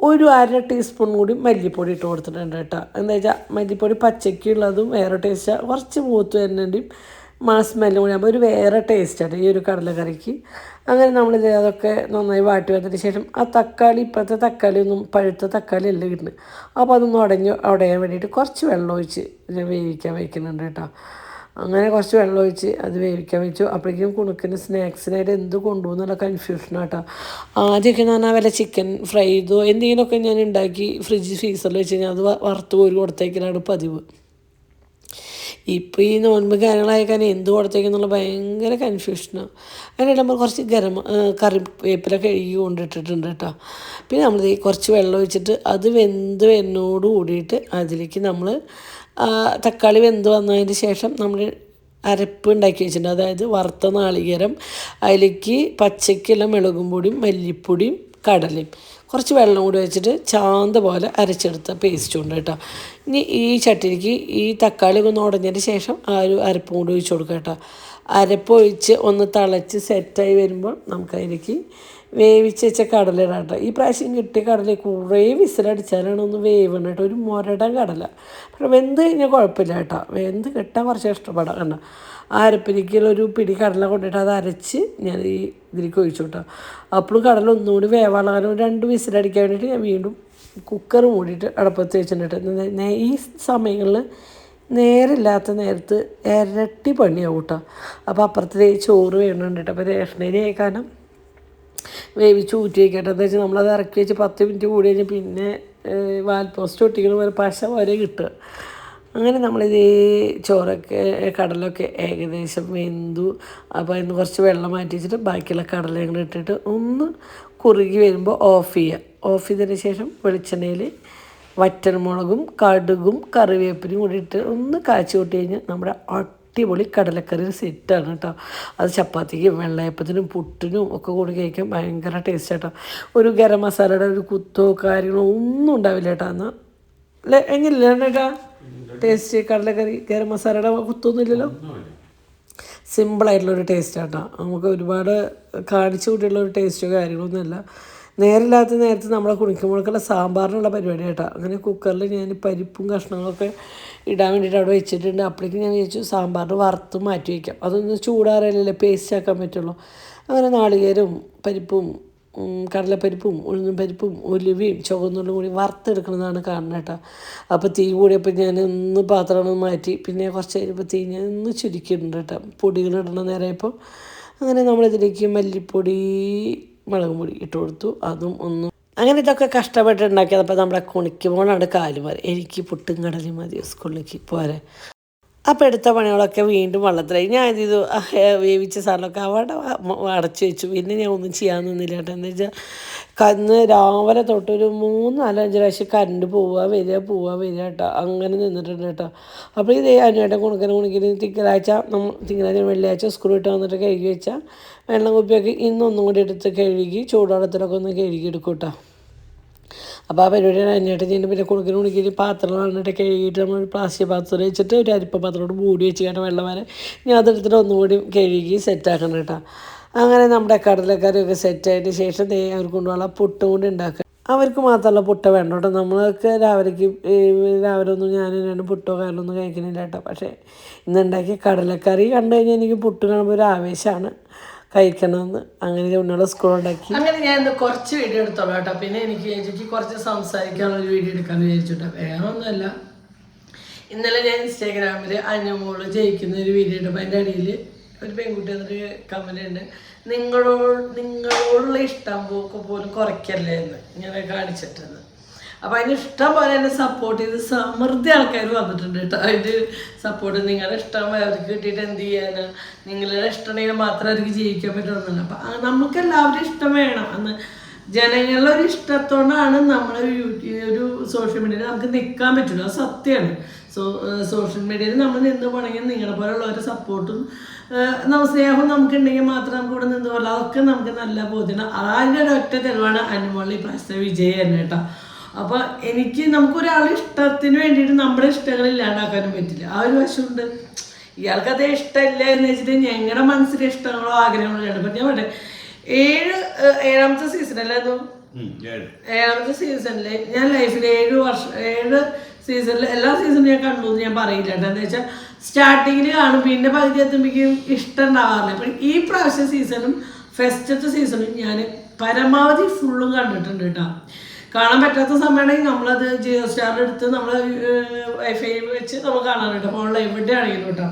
ഒരു 1/2 ടീസ്പൂൺ കൂടി മല്ലിപ്പൊടി ഇട്ട് കൊടുത്തിട്ടുണ്ട് കേട്ടോ. എന്താ വെച്ചാൽ മല്ലിപ്പൊടി പച്ചക്കുള്ളതും വേറെ ടേസ്റ്റാണ്, കുറച്ച് മൂത്ത് വരുന്നതിൻ്റെയും സ്മെല്ലും കൂടി ആകുമ്പോൾ ഒരു വേറെ ടേസ്റ്റാണ് ഈ ഒരു കടലക്കറിക്ക്. അങ്ങനെ നമ്മളിത് അതൊക്കെ നന്നായി വാട്ടി വന്നതിന് ശേഷം ആ തക്കാളി, ഇപ്പോഴത്തെ തക്കാളി ഒന്നും പഴുത്ത തക്കാളി അല്ല കിട്ടുന്നത്. അപ്പോൾ അതൊന്നും ഉടയാൻ വേണ്ടിയിട്ട് കുറച്ച് വെള്ളം ഒഴിച്ച് വേവിക്കാൻ വയ്ക്കുന്നുണ്ട് കേട്ടോ. അങ്ങനെ കുറച്ച് വെള്ളം ഒഴിച്ച് അത് വേവിക്കാൻ വെച്ചു. അപ്പോഴേക്കും കുണുക്കിന് സ്നാക്സിനായിട്ട് എന്ത് കൊണ്ടുപോകുന്നുള്ള കൺഫ്യൂഷനാട്ടോ. ആദ്യമൊക്കെ ഞാൻ വല്ല ചിക്കൻ ഫ്രൈ ചെയ്തോ എന്തെങ്കിലുമൊക്കെ ഞാൻ ഉണ്ടാക്കി ഫ്രീസറിൽ വെച്ച് കഴിഞ്ഞാൽ അത് വറുത്ത് കോരി കൊടുത്തേക്കലാണ് പതിവ്. ഇപ്പോൾ ഈ നോൻപ് കാര്യങ്ങളായ കാരണം എന്ത് കൊടുത്തേക്കെന്നുള്ള ഭയങ്കര കൺഫ്യൂഷനാണ്. അതിനിടെ നമ്മൾ കുറച്ച് കറിവേപ്പില കഴുകി കൊണ്ടിട്ടിട്ടുണ്ട് കേട്ടോ. പിന്നെ നമ്മൾ കുറച്ച് വെള്ളം ഒഴിച്ചിട്ട് അത് വെന്ത് വരുന്നോട് കൂടിയിട്ട് അതിലേക്ക് നമ്മൾ തക്കാളി വെന്ത് വന്നതിന് ശേഷം നമ്മൾ അരപ്പ് ഉണ്ടാക്കി വെച്ചിട്ടുണ്ട്. അതായത് വറുത്ത നാളികേരം, അതിലേക്ക് പച്ചയ്ക്കുള്ള മുളകും പൊടിയും മല്ലിപ്പൊടിയും കടലയും കുറച്ച് വെള്ളം കൂടി വെച്ചിട്ട് ചാന്ത പോലെ അരച്ചെടുത്ത പേസ്റ്റ് ഉണ്ട് കേട്ടോ. ഇനി ഈ ചട്ടിയിലേക്ക് ഈ തക്കാളി ഒന്ന് ഉടഞ്ഞതിന് ശേഷം ആ ഒരു അരപ്പും കൂടി ഒഴിച്ച് കൊടുക്കുക കേട്ടോ. അരപ്പൊഴിച്ച് ഒന്ന് തിളച്ച് സെറ്റായി വരുമ്പോൾ നമുക്കതിലേക്ക് വേവിച്ച് വെച്ച കടല ഇടാം കേട്ടോ. ഈ പ്രാവശ്യം കിട്ടിയ കടല കുറേ വിസിലടിച്ചാലാണ് ഒന്ന് വേവണം കേട്ടോ. ഒരു മുരടൻ കടല, പക്ഷേ വെന്ത് കഴിഞ്ഞാൽ കുഴപ്പമില്ല കേട്ടോ. വെന്ത് കിട്ടാൻ കുറച്ച് ഇഷ്ടപ്പെടാം കണ്ടോ. ആ അരപ്പിലേക്കുള്ള ഒരു പിടി കടല കൊണ്ടിട്ട് അത് അരച്ച് ഞാൻ ഈ ഇതിലേക്ക് ഒഴിച്ചു കേട്ടോ. അപ്പോഴും കടല ഒന്നുകൂടി വേവാളാനും 2 വിസിലടിക്കാൻ വേണ്ടിയിട്ട് ഞാൻ വീണ്ടും കുക്കർ മൂടിയിട്ട് അടുപ്പത്ത് വെച്ചിട്ടുണ്ട്. ഈ സമയങ്ങളിൽ നേരില്ലാത്ത നേരത്ത് ഇരട്ടി പണിയാവും കേട്ടോ. അപ്പോൾ അപ്പുറത്തെ ചോറ് വേണമെന്നുണ്ട് കേട്ടോ. അപ്പോൾ റേഷനരി ആയി കാരണം വേവിച്ച് ഊറ്റി വയ്ക്കട്ടെ. എന്താ വെച്ചാൽ നമ്മളത് ഇറക്കി വെച്ച് 10 മിനിറ്റ് കൂടി കഴിഞ്ഞാൽ പിന്നെ വാൽപോസ്റ്റ് ഒട്ടിക്കണ പോലെ പശ വരെ കിട്ടുക. അങ്ങനെ നമ്മളിത് ചോറൊക്കെ കടലൊക്കെ ഏകദേശം വെന്തു. അപ്പോൾ അതിന് കുറച്ച് വെള്ളം മാറ്റി വെച്ചിട്ട് ബാക്കിയുള്ള കടലയും കൂടെ ഇട്ടിട്ട് ഒന്ന് കുറുകി വരുമ്പോൾ ഓഫ് ചെയ്യുക. ഓഫ് ചെയ്തതിന് ശേഷം വെളിച്ചെണ്ണയിൽ വറ്റൽമുളകും കടുകും കറിവേപ്പിനും കൂടി ഇട്ട് ഒന്ന് കാച്ചി കൂട്ടി കഴിഞ്ഞാൽ നമ്മുടെ അടിപൊളി കടലക്കറി സെറ്റാണ് കേട്ടോ. അത് ചപ്പാത്തിക്കും വെള്ളയപ്പത്തിനും പുട്ടിനും ഒക്കെ കൂടി കഴിക്കാൻ ഭയങ്കര ടേസ്റ്റ് കേട്ടോ. ഒരു ഗരം മസാലയുടെ ഒരു കുത്തോ കാര്യങ്ങളോ ഒന്നും ഉണ്ടാവില്ല കേട്ടോ. എന്നാൽ അല്ലേ എങ്ങനെയില്ല കേട്ടോ ടേസ്റ്റ് കടലക്കറി ഗരം മസാലയുടെ കുത്തൊന്നും ഇല്ലല്ലോ. സിമ്പിളായിട്ടുള്ളൊരു ടേസ്റ്റ് കേട്ടോ. നമുക്ക് ഒരുപാട് കാണിച്ചു കൂട്ടിയുള്ളൊരു ടേസ്റ്റോ കാര്യങ്ങളൊന്നുമല്ല. നേരില്ലാത്ത നേരത്ത് നമ്മളെ കുണിക്കുമ്പോഴേക്കുള്ള സാമ്പാറിനുള്ള പരിപാടി കേട്ടോ. അങ്ങനെ കുക്കറിൽ ഞാൻ പരിപ്പും കഷ്ണങ്ങളൊക്കെ ഇടാൻ വേണ്ടിയിട്ട് അവിടെ വെച്ചിട്ടുണ്ട്. അപ്പോഴേക്കും ഞാൻ വിചാരിച്ചു സാമ്പാറിന് വറുത്ത് മാറ്റി വയ്ക്കാം. അതൊന്ന് ചൂടാറിയല്ലേ പേസ്റ്റ് ആക്കാൻ പറ്റുള്ളൂ. അങ്ങനെ നാളികേരവും പരിപ്പും കടലപ്പരിപ്പും ഉഴുന്നും പരിപ്പും ഉലുവയും ചുവന്നുള്ളും കൂടി വറുത്തെടുക്കുന്നതാണ് കാണുന്നത് കേട്ടോ. അപ്പോൾ തീ കൂടിയപ്പോൾ ഞാൻ ഒന്ന് പാത്രം മാറ്റി പിന്നെ കുറച്ച് കഴിഞ്ഞപ്പോൾ തീ ഞാൻ ഒന്ന് ചുരുക്കിയിട്ടുണ്ട് കേട്ടോ. പൊടികളിടണ നേരമായപ്പോൾ അങ്ങനെ നമ്മളിതിലേക്ക് മല്ലിപ്പൊടി മുളക് പൊടി ഇട്ട് കൊടുത്തു. അതും ഒന്നും അങ്ങനെ ഇതൊക്കെ കഷ്ടപ്പെട്ട് ഉണ്ടാക്കിയതപ്പോൾ നമ്മുടെ കുണിക്കുമ്പോഴാണ് കാലുമാറി. എനിക്ക് പുട്ടും കടലും മതി സ്കൂളിലേക്ക് പോരെ. അപ്പോൾ എടുത്ത പണികളൊക്കെ വീണ്ടും വെള്ളത്തിലായി. ഞാൻ ഇത് ചെയ്തു, വേവിച്ച സാധനമൊക്കെ അവിടെ അടച്ചു വെച്ചു. പിന്നെ ഞാൻ ഒന്നും ചെയ്യാൻ നിന്നില്ല കേട്ടോ. എന്താ വെച്ചാൽ കന്ന് രാവിലെ തൊട്ടൊരു 3-4-5 പ്രാവശ്യം കറണ്ട് പോവുക വരിക കേട്ടോ. അങ്ങനെ നിന്നിട്ടുണ്ട് കേട്ടോ. അപ്പോൾ ഇത് അനുവേട്ടൻ കുണിക്കന് തിങ്കളാഴ്ച വെള്ളിയാഴ്ച സ്കൂൾ വിട്ട് വന്നിട്ട് കഴുകി വെച്ചാൽ വെള്ളം കുപ്പിയൊക്കെ ഇന്നൊന്നും കൂടി എടുത്ത് കഴുകി ചൂടുവെള്ളത്തിലൊക്കെ ഒന്ന് കഴുകി എടുക്കും കേട്ടോ. അപ്പോൾ ആ പരിപാടിയാണ് അതിനായിട്ട് ചെയ്യുന്നത്. പിന്നെ കുണിക്കിന് പാത്രം വന്നിട്ട് കഴുകിയിട്ട് നമ്മൾ പ്ലാസ്റ്റിക് പാത്രം വെച്ചിട്ട് ഒരു അരിപ്പ പാത്രത്തോട് മൂടി വെച്ച് കേട്ടോ വെള്ളം വരെ ഞാൻ അതെടുത്തിട്ട് ഒന്നുകൂടി കഴുകി സെറ്റാക്കണം കേട്ടോ. അങ്ങനെ നമ്മുടെ കടലക്കറിയൊക്കെ സെറ്റായതിന് ശേഷം അവർക്ക് കൊണ്ടുപോകാനുള്ള പുട്ടും കൂടി ഉണ്ടാക്കുക. അവർക്ക് മാത്രമല്ല പുട്ട വേണ്ട കേട്ടോ. നമ്മൾക്ക് രാവിലെ ഒന്നും ഞാൻ 2 പുട്ടോ കാര്യമൊന്നും കഴിക്കണില്ല കേട്ടോ. പക്ഷേ ഇന്നുണ്ടാക്കിയ കടലക്കറി കണ്ടു കഴിഞ്ഞാൽ എനിക്ക് പുട്ട് കാണുമ്പോൾ ഒരു ആവേശമാണ് കഴിക്കണമെന്ന്. അങ്ങനെ ഉന്നുള്ള സ്കൂളുണ്ടാക്കി. അങ്ങനെ ഞാൻ ഇന്ന് കുറച്ച് വീഡിയോ എടുത്തോളാം കേട്ടോ. പിന്നെ എനിക്ക് കുറച്ച് സംസാരിക്കാനുള്ളൊരു വീഡിയോ എടുക്കാമെന്ന് വിചാരിച്ചിട്ടോ. വേറെ ഒന്നുമല്ല, ഇന്നലെ ഞാൻ ഇൻസ്റ്റാഗ്രാമിൽ അനുമോള് ജയിക്കുന്ന ഒരു വീഡിയോ ഇട്ടപ്പോൾ അതിൻ്റെ അടിയിൽ ഒരു പെൺകുട്ടി എന്നൊരു കമൻ്റ് ഉണ്ട്, നിങ്ങളോടുള്ള ഇഷ്ടം പോലും കുറയ്ക്കല്ലേ എന്ന് ഇങ്ങനെ കാണിച്ചിട്ടെന്ന്. അപ്പോൾ അതിന് ഇഷ്ടം പോലെ എന്നെ സപ്പോർട്ട് ചെയ്ത് സമൃദ്ധി ആൾക്കാർ വന്നിട്ടുണ്ട് കേട്ടോ. അതിൻ്റെ സപ്പോർട്ട് നിങ്ങളുടെ ഇഷ്ടം അവർക്ക് കിട്ടിയിട്ട് എന്ത് ചെയ്യാനാണ്, നിങ്ങളുടെ ഇഷ്ടമുണ്ടെങ്കിൽ മാത്രമേ അവർക്ക് ജീവിക്കാൻ പറ്റുമെന്നല്ല. അപ്പം നമുക്കെല്ലാവരും ഇഷ്ടം വേണം എന്ന് ജനങ്ങളുടെ ഒരു ഇഷ്ടത്തോടാണ് നമ്മൾ ഒരു സോഷ്യൽ മീഡിയയിൽ നമുക്ക് നിൽക്കാൻ പറ്റുള്ളൂ. അത് സത്യമാണ്. സോഷ്യൽ മീഡിയയിൽ നമ്മൾ നിന്ന് പോകണമെങ്കിൽ നിങ്ങളെ പോലുള്ളവരുടെ സപ്പോർട്ടും സ്നേഹവും നമുക്കുണ്ടെങ്കിൽ മാത്രം നമുക്ക് ഇവിടെ നിന്ന് പോകാം. അതൊക്കെ നമുക്ക് നല്ല ബോധ്യമാണ്. അതിൻ്റെ ഒരൊറ്റ തെളിവാണ് അനുമോളിൽ ഈ പ്രാവശ്യത്തെ വിജയം തന്നെ കേട്ടോ. അപ്പോൾ നമുക്കൊരാളുടെ ഇഷ്ടത്തിന് വേണ്ടിയിട്ട് നമ്മുടെ ഇഷ്ടങ്ങൾ ഇല്ലാണ്ടാക്കാനും പറ്റില്ല. ആ ഒരു വശമുണ്ട്. ഇയാൾക്ക് അതേ ഇഷ്ടമില്ല എന്ന് വെച്ചിട്ട് ഞങ്ങളുടെ മനസ്സിലെ ഇഷ്ടങ്ങളോ ആഗ്രഹങ്ങളോ ആണ്. അപ്പം ഞാൻ പറയാം, ഏഴാമത്തെ സീസണല്ലായിരുന്നു, 7ാമത്തെ സീസണിൽ ഞാൻ ലൈഫിൽ 7 സീസണിൽ എല്ലാ സീസണും ഞാൻ കണ്ടു എന്ന് ഞാൻ പറയില്ല കേട്ടോ. എന്താ വെച്ചാൽ സ്റ്റാർട്ടിങ്ങിൽ കാണും, പിന്നെ പകുതി എത്തുമ്പോഴേക്കും ഇഷ്ടം ഉണ്ടാവാറില്ല. അപ്പം ഈ പ്രാവശ്യം സീസണും ഫസ്റ്റത്തെ സീസണും ഞാൻ പരമാവധി ഫുള്ളും കണ്ടിട്ടുണ്ട് കേട്ടോ. കാണാൻ പറ്റാത്ത സമയമാണെങ്കിൽ നമ്മളത് ജിയോ സ്റ്റാറിൽ എടുത്ത് നമ്മൾ വൈഫൈ വെച്ച് നമ്മൾ കാണാറുണ്ട് ഫോണിൽ എവിടെയാണെങ്കിലും കേട്ടോ.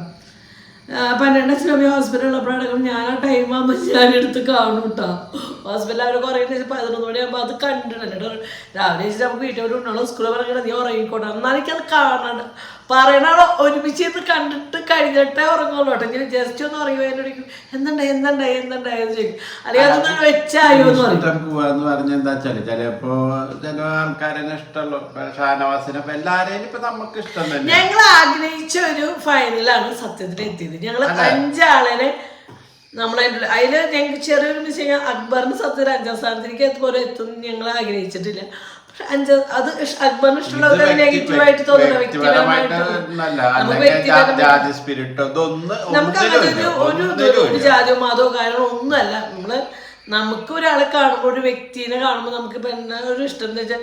12 സമയം ഹോസ്പിറ്റലിൽ ഉള്ളപ്പോഴടക്കം ഞാൻ ആ ടൈം ആകുമ്പോൾ ഞാനെടുത്ത് കാണും കേട്ടോ. ഹോസ്പിറ്റലിൽ അവർ കുറേ 11 മണിയാകുമ്പോൾ അത് കണ്ടിട്ടുണ്ട് കേട്ടോ. രാവിലെ വെച്ചിട്ട് നമുക്ക് വീട്ടിൽ ഉണ്ടോ സ്കൂളിൽ പറഞ്ഞാൽ നീ ഉറങ്ങിക്കോട്ടെ, എന്നാലും എനിക്കത് കാണണ്ട പറയണ ഒരുമിച്ച് ഇത് കണ്ടിട്ട് കഴിഞ്ഞിട്ടേ ഉറങ്ങുള്ളൂ കേട്ടോ. ഇങ്ങനെ ജസ്റ്റ് ഒന്ന് പറയുമ്പോൾ എന്തുണ്ടായെന്ന് ചോദിക്കും. അല്ലെങ്കിൽ അതൊന്ന് വെച്ചായോ എന്ന് പറയും. പോവാന്ന് പറഞ്ഞ എന്താ വെച്ചാല് ചിലപ്പോ ചില ആൾക്കാരെന്നെ ഇഷ്ടമുള്ളൂ. ഷാനവാസിനെ എല്ലാരെയും ഇപ്പൊ നമുക്ക് ഇഷ്ടം തന്നെ. ഞങ്ങൾ ആഗ്രഹിച്ച ഒരു ഫൈനലാണ് സത്യത്തിൽ എത്തിയത്. ഞങ്ങള് 5 ആളിനെ നമ്മളതിൽ ഞങ്ങൾക്ക് ചെറിയൊരു മിസ്റ്റേക്ക്. അക്ബറിന് സത്യത്തിൽ 5ാം സ്ഥാനത്തേക്ക് അതുപോലെ എത്തും ഞങ്ങൾ ആഗ്രഹിച്ചിട്ടില്ല. അത് അക്ബറിന് ഇഷ്ടമുള്ള നെഗറ്റീവായിട്ട് തോന്നുന്ന വ്യക്തിപരമായിട്ട് ഒരു ജാതിയോ മതമോ കാര്യങ്ങളോ ഒന്നുമല്ല. നമുക്ക് ഒരാളെ കാണുമ്പോൾ ഒരു വ്യക്തിനെ കാണുമ്പോൾ നമുക്ക് ഇപ്പം എന്നാ ഒരു ഇഷ്ടം എന്ന് വെച്ചാൽ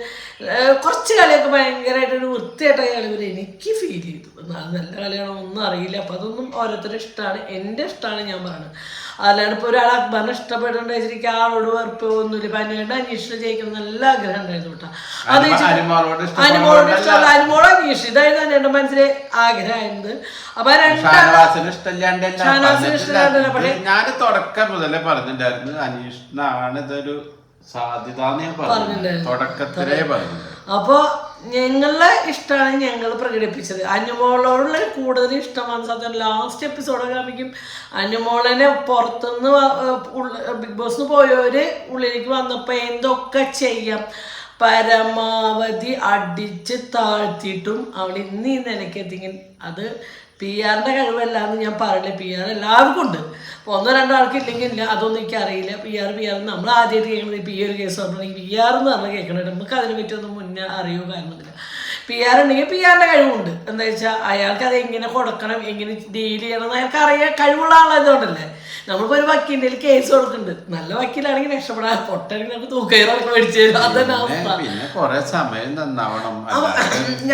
കുറച്ച് കളിയൊക്കെ ഭയങ്കരമായിട്ടൊരു വൃത്തിയായിട്ട കളി വരെ എനിക്ക് ഫീൽ ചെയ്തു. നല്ല കളിയാണോ ഒന്നും അറിയില്ല. അപ്പം അതൊന്നും ഓരോരുത്തരുടെ ഇഷ്ടമാണ്. എൻ്റെ ഇഷ്ടമാണ് ഞാൻ പറയുന്നത്. അല്ലാണ്ട് ഇപ്പോൾ ഒരാൾ അക്ബറിനെ ഇഷ്ടപ്പെടേണ്ട വെച്ചിരിക്കും ആളോട് വെറുപ്പ് ഒന്നുമില്ല. ഇപ്പം അന്വേഷണം അന്വേഷണം ജയിക്കണം നല്ല ആഗ്രഹം ഉണ്ടായിരുന്നു കേട്ടോ. അത് അനുമോളോട് ഇഷ്ടമല്ല, അനുമോള് അന്വേഷിച്ചു. ഇതായിരുന്നു എൻ്റെ മനസ്സിലെ ആഗ്രഹമായിരുന്നത്. അപ്പൊ ഷാനവാസിന് ഇഷ്ടമില്ലാണ്ടല്ല. പക്ഷേ ഞാൻ തുടക്കം മുതലേ പറഞ്ഞിട്ടുണ്ടായിരുന്നു അന്വേഷണമാണ് ഇതൊരു സാധ്യത തുടക്കത്തിലേ പറഞ്ഞു. അപ്പൊ ഞങ്ങളുടെ ഇഷ്ടമാണ് ഞങ്ങൾ പ്രകടിപ്പിച്ചത്. അനുമോളോടുള്ള കൂടുതൽ ഇഷ്ടമാണ് സത്യം. ലാസ്റ്റ് എപ്പിസോഡൊക്കെ ആകുമ്പോഴേക്കും അനുമോളനെ പുറത്തുനിന്ന് ബിഗ് ബോസിന് പോയവര് ഉള്ളിലേക്ക് വന്നപ്പോ എന്തൊക്കെ ചെയ്യാം പരമാവധി അടിച്ച് താഴ്ത്തിയിട്ടും അവൾ ഇന്ന് ഈ നിലയ്ക്കെത്തിങ്ങൻ അത് PR-ന്റെ കഴിവല്ലാന്ന് ഞാൻ പറയില്ല. PR എല്ലാവർക്കും ഉണ്ട്. അപ്പോൾ 1-2 ആൾക്ക് ഇല്ലെങ്കിൽ ഇല്ല, അതൊന്നും എനിക്ക് അറിയില്ല. PR നമ്മൾ ആദ്യമായിട്ട് കേൾക്കുന്നത് ഇപ്പോൾ ഈ ഒരു കേസ് പറഞ്ഞിട്ടുണ്ടെങ്കിൽ PR എന്ന് പറഞ്ഞാൽ കേൾക്കണത് നമുക്ക് അതിനെ പറ്റിയൊന്നും മുന്നേ അറിയോ കാര്യമൊന്നുമില്ല. PR ഉണ്ടെങ്കിൽ PR-ന്റെ കഴിവുണ്ട്. എന്താ വെച്ചാൽ അയാൾക്ക് അത് എങ്ങനെ കൊടുക്കണം, എങ്ങനെ ഡീൽ ചെയ്യണം എന്ന് അയാൾക്ക് അറിയാൻ കഴിവുള്ള ആളായതുകൊണ്ടല്ലേ. നമ്മളിപ്പോൾ ഒരു വക്കീലിൻ്റെ കേസ് കൊടുക്കുന്നുണ്ട്. നല്ല വക്കീലാണെങ്കിൽ രക്ഷപ്പെടാൻ പൊട്ടാണെങ്കിൽ നമുക്ക് തൂക്കയറൊക്കെ മേടിച്ചു തരും. അതന്നെ അവസ്ഥ.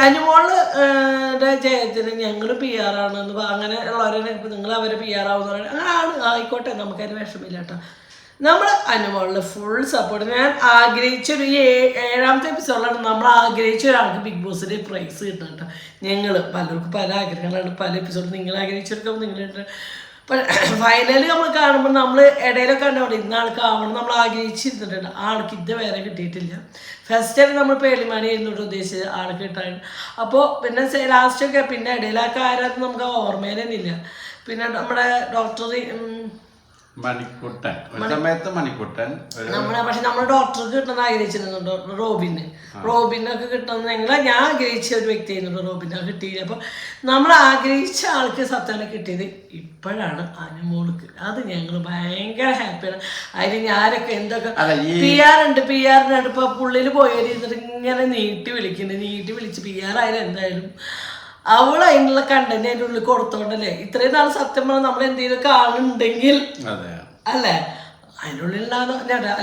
അനുമോളുടെ ജയത്തിന് ഞങ്ങൾ PR ആണെന്ന് അങ്ങനെ ഉള്ളവരെ നിങ്ങൾ അവരെ PR ആവുന്ന അങ്ങനെ ആണ്. ആയിക്കോട്ടെ, നമുക്കതിന് വിഷമില്ല കേട്ടോ. നമ്മൾ അനുമോളിൽ ഫുൾ സപ്പോർട്ട്. ഞാൻ ആഗ്രഹിച്ചൊരു 7ാമത്തെ എപ്പിസോഡിലാണ് നമ്മൾ ആഗ്രഹിച്ച ഒരാൾക്ക് ബിഗ് ബോസിൻ്റെ പ്രൈസ് കിട്ടണം കേട്ടോ. ഞങ്ങൾ പലർക്കും പല ആഗ്രഹങ്ങളാണ്. പല എപ്പിസോഡ് നിങ്ങൾ ആഗ്രഹിച്ചെടുക്കുമ്പോൾ നിങ്ങളുണ്ട്. ഫൈനൽ നമ്മൾ കാണുമ്പോൾ നമ്മൾ ഇടയിലൊക്കെ കണ്ടോണ്ട് ഇന്ന ആൾക്ക് ആവണം നമ്മൾ ആഗ്രഹിച്ചിരുന്നിട്ടുണ്ട്. ആൾക്ക് ഇത് വേറെ കിട്ടിയിട്ടില്ല. ഫസ്റ്റ് ആയിട്ട് നമ്മൾ പേളിമാനി ആയിരുന്നു ഉദ്ദേശിച്ചത്, ആൾക്ക് കിട്ടാൻ. അപ്പോൾ പിന്നെ ലാസ്റ്റൊക്കെ പിന്നെ ഇടയിലൊക്കെ ആരാന്ന് നമുക്ക് ഓർമ്മയിൽ തന്നെ ഇല്ല. പിന്നെ നമ്മുടെ ഡോക്ടർ മണിക്കുട്ടൻ മണിക്കുട്ടൻ പക്ഷെ നമ്മുടെ ഡോക്ടർക്ക് കിട്ടണമെന്ന് ആഗ്രഹിച്ചിരുന്നുണ്ടോ റോബിനൊക്കെ കിട്ടണമെന്ന് ഞാൻ ആഗ്രഹിച്ച ഒരു വ്യക്തി ആയിരുന്നുണ്ടോ. റോബിനൊക്കെ കിട്ടിയില്ല. അപ്പൊ നമ്മൾ ആഗ്രഹിച്ച ആൾക്ക് സത്യം കിട്ടിയത് ഇപ്പോഴാണ് അനുമോൾക്ക്. അത് ഞങ്ങൾ ഭയങ്കര ഹാപ്പിയാണ്. അതിന് ഞാനൊക്കെ എന്തൊക്കെ PR ഇപ്പൊ പുള്ളിൽ പോയവരിന്നിട്ട് ഇങ്ങനെ നീട്ടി വിളിച്ച് PR ആയാലും എന്തായാലും അവൾ അതിനുള്ള കണ്ടന്റ് അതിൻ്റെ ഉള്ളിൽ കൊടുത്തോണ്ടല്ലേ ഇത്രയും നാൾ സത്യം പറഞ്ഞാൽ നമ്മൾ എന്തെങ്കിലും കാണുന്നുണ്ടെങ്കിൽ അല്ലേ അതിനുള്ളിലുള്ള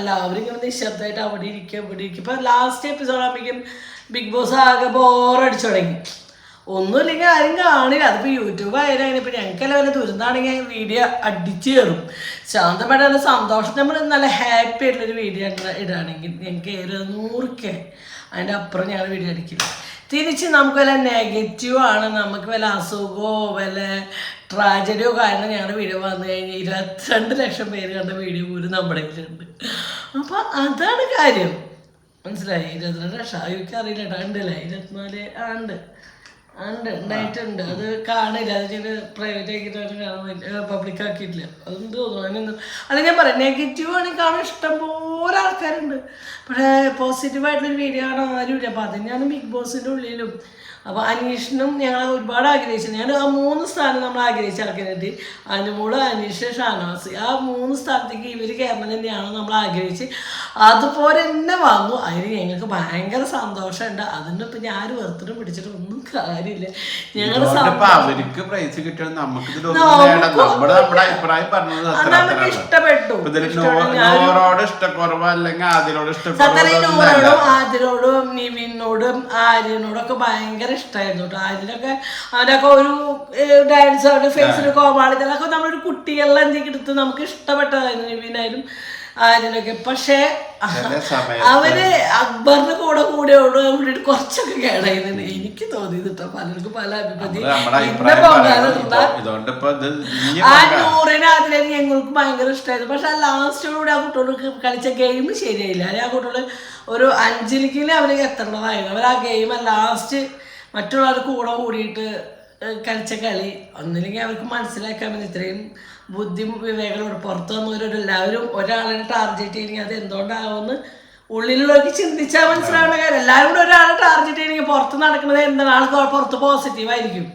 എല്ലാവരും ഇങ്ങനെ നിശബ്ദമായിട്ട് അവിടെ ഇരിക്കും. ഇപ്പൊ ലാസ്റ്റ് എപ്പിസോഡ് ആകുമ്പോഴേക്കും ബിഗ് ബോസ് ആകെ ബോറടിച്ചു തുടങ്ങി. ഒന്നുമില്ലെങ്കിൽ ആരും കാണില്ല. അതിപ്പോൾ യൂട്യൂബ് ആയാലും അങ്ങനെ. ഇപ്പം ഞങ്ങൾക്കെല്ലാം വല്ല ദുരന്താണെങ്കിൽ വീഡിയോ അടിച്ചു കയറും. ശാന്തമായിട്ട് നല്ല സന്തോഷം നമ്മൾ നല്ല ഹാപ്പി ആയിട്ടുള്ളൊരു വീഡിയോ ഇടുകയാണെങ്കിൽ ഞങ്ങൾക്ക് 100K അതിൻ്റെ അപ്പുറം ഞങ്ങൾ വീഡിയോ അടിക്കില്ല. തിരിച്ച് നമുക്ക് വല്ല നെഗറ്റീവാണ്, നമുക്ക് വല്ല അസുഖമോ വല്ല ട്രാജഡിയോ കാരണം ഞങ്ങളുടെ വീഡിയോ വന്നു കഴിഞ്ഞാൽ 22 ലക്ഷം പേര് കണ്ട വീഡിയോ പോലും നമ്മുടെ കയ്യിലുണ്ട്. അപ്പം അതാണ് കാര്യം. മനസ്സിലായി? 22 ലക്ഷം എനിക്ക് അറിയില്ല കേട്ടോ. ഉണ്ടല്ലേ 24 ഉണ്ടായിട്ടുണ്ട്. അത് കാണില്ല. അത് ചില പ്രൈവറ്റ് ആക്കിയിട്ട് കാണാൻ പബ്ലിക് ആക്കിയിട്ടില്ല. അതൊന്നും തോന്നുന്നു അതിനൊന്നും. അല്ല ഞാൻ പറയാം നെഗറ്റീവ് ആണെങ്കിൽ കാണാൻ ഇഷ്ടംപോലെ ആൾക്കാരുണ്ട്. പക്ഷേ പോസിറ്റീവായിട്ടുള്ളൊരു വീഡിയോ കാണാൻ ആരുമില്ല. അപ്പോൾ അത് തന്നെയാണ് ബിഗ് ബോസിൻ്റെ ഉള്ളിലും. അപ്പോൾ അനീഷിനും ഞങ്ങൾ ഒരുപാട് ആഗ്രഹിച്ചു. ഞാൻ ആ 3 സ്ഥാനം നമ്മൾ ആഗ്രഹിച്ച ആൾക്കാരായിട്ട് അനുമോള്, അനീഷ്, ഷാനവാസ് ആ 3 സ്ഥാനത്തേക്ക് ഇവർ കയറണം തന്നെയാണ് നമ്മൾ ആഗ്രഹിച്ച്. അതുപോലെ തന്നെ വന്നു. അതിന് ഞങ്ങൾക്ക് ഭയങ്കര സന്തോഷമുണ്ട്. അതിന് ഇപ്പം ഞാൻ വെറുതെ പിടിച്ചിട്ട് ഒന്നും കാര്യമില്ല. ഞങ്ങളുടെ നമുക്ക് ഇഷ്ടപ്പെട്ടു. ആദിലോടും നിവിനോടും ആര്യനോടും ഒക്കെ ഭയങ്കര ഇഷ്ടമായിരുന്നു കേട്ടോ. അതിനൊക്കെ അവനൊക്കെ ഒരു ഡാൻസ് അവരുടെ ഫേസിൽ കോമാളി അതൊക്കെ നമ്മളൊരു കുട്ടികളെ എന്തെങ്കിലും എടുത്ത് നമുക്ക് ഇഷ്ടപ്പെട്ടതായിരുന്നു നിവിനായാലും ആര്യനൊക്കെ. പക്ഷേ അവര് അക്ബറിന്റെ കൂടെയോട് കൂടിയിട്ട് കുറച്ചൊക്കെ കേടായിരുന്നു എനിക്ക് തോന്നിയത് കേട്ടോ. പലർക്കും പല അഭിപ്രായം. ആ 100-ന് അതിലേക്ക് ഞങ്ങൾക്ക് ഭയങ്കര ഇഷ്ടമായിരുന്നു. പക്ഷെ ആ ലാസ്റ്റോടുകൂടി ആ കുട്ടികൾക്ക് കളിച്ച ഗെയിം ശരിയായില്ല. ആ കുട്ടികൾ ഒരു 5-ലേക്കിൽ അവർ എത്തേണ്ടതായിരുന്നു. അവർ ആ ഗെയിം ലാസ്റ്റ് മറ്റുള്ളവർ കൂടെ കൂടിയിട്ട് കളിച്ച കളി ഒന്നില്ലെങ്കിൽ അവർക്ക് മനസ്സിലാക്കാൻ പറ്റും. ഇത്രയും ബുദ്ധി വിവേകങ്ങളോട് പുറത്തു വന്നവരെല്ലാവരും ഒരാളെ ടാർഗറ്റ് ചെയ്യണമെങ്കിൽ അത് എന്തുകൊണ്ടാകുമെന്ന് ഉള്ളിലുള്ളവർക്ക് ചിന്തിച്ചാൽ മനസ്സിലാവുന്ന കാര്യം. എല്ലാവരും കൂടെ ഒരാളെ ടാർഗറ്റ് ചെയ്യണമെങ്കിൽ പുറത്ത് നടക്കുന്നത് എന്താണ്, ആൾക്ക് പുറത്ത് പോസിറ്റീവായിരിക്കും.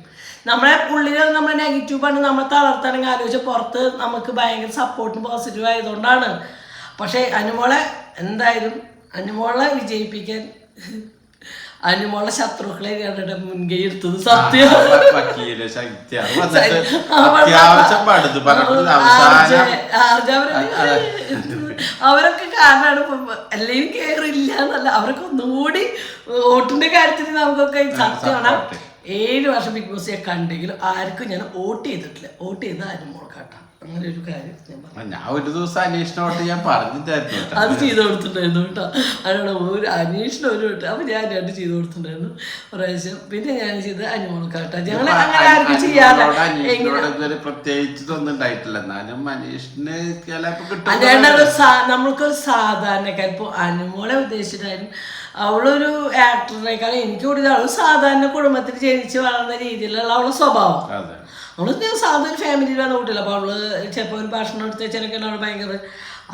നമ്മളെ ഉള്ളിൽ നമ്മുടെ നെഗറ്റീവ് പണ്ട് നമ്മളെ തളർത്താണെങ്കിൽ ആലോചിച്ച് പുറത്ത് നമുക്ക് ഭയങ്കര സപ്പോർട്ടും പോസിറ്റീവ് ആയതുകൊണ്ടാണ്. പക്ഷേ അനുമോളെ എന്തായാലും അനുമോളെ വിജയിപ്പിക്കാൻ അനുമോളെ ശത്രുക്കളെ കണ്ടിട്ട് മുൻകൈ എടുത്തത് സത്യം. അവരൊക്കെ കാരണമാണ് അല്ലെങ്കിൽ കയറില്ല എന്നല്ല, അവരൊക്കെ ഒന്നുകൂടി വോട്ടിന്റെ കാര്യത്തിൽ നമുക്കൊക്കെ സത്യമാണ്. 7 വർഷം ബിഗ് ബോസ് ഞാൻ കണ്ടെങ്കിലും ആർക്കും ഞാൻ വോട്ട് ചെയ്തിട്ടില്ല. വോട്ട് ചെയ്ത അനുമോൾക്കാട്ടാ. അങ്ങനെ ഒരു കാര്യം ഞാൻ ഒരു ദിവസം അന്വേഷണമായിട്ട് ഞാൻ പറഞ്ഞു അത് ചെയ്ത് കൊടുത്തിട്ടുണ്ടായിരുന്നു കേട്ടോ. അതിനുള്ള ഒരു അന്വേഷണം ഒരു വട്ടം അപ്പൊ ഞാൻ 2 ചെയ്ത് കൊടുത്തിട്ടുണ്ടായിരുന്നു പ്രാവശ്യം. പിന്നെ ഞാൻ ചെയ്ത് അനുമോൾക്കാട്ടാ. ഞങ്ങൾ അങ്ങനെ ആർക്കും ചെയ്യാതെ പ്രത്യേകിച്ച് ഒന്നും ഉണ്ടായിട്ടില്ല. എന്നാലും അന്വേഷണ നമ്മൾക്കൊരു സാധാരണക്കാർ ഇപ്പൊ അനുമോളെ ഉദ്ദേശിച്ചിട്ടായിരുന്നു. അവളൊരു ആക്ടറിനേക്കാൾ എനിക്ക് കൂടുതൽ അവൾ സാധാരണ കുടുംബത്തിൽ ജനിച്ച് വളർന്ന രീതിയിലുള്ള അവളുടെ സ്വഭാവം. അവള് സാധാരണ ഫാമിലിയിൽ വന്ന കുട്ടിയല്ല. അപ്പോൾ അവള് ചിലപ്പോൾ ഒരു ഭക്ഷണം എടുത്ത് വെച്ചാലൊക്കെ അവൾ ഭയങ്കര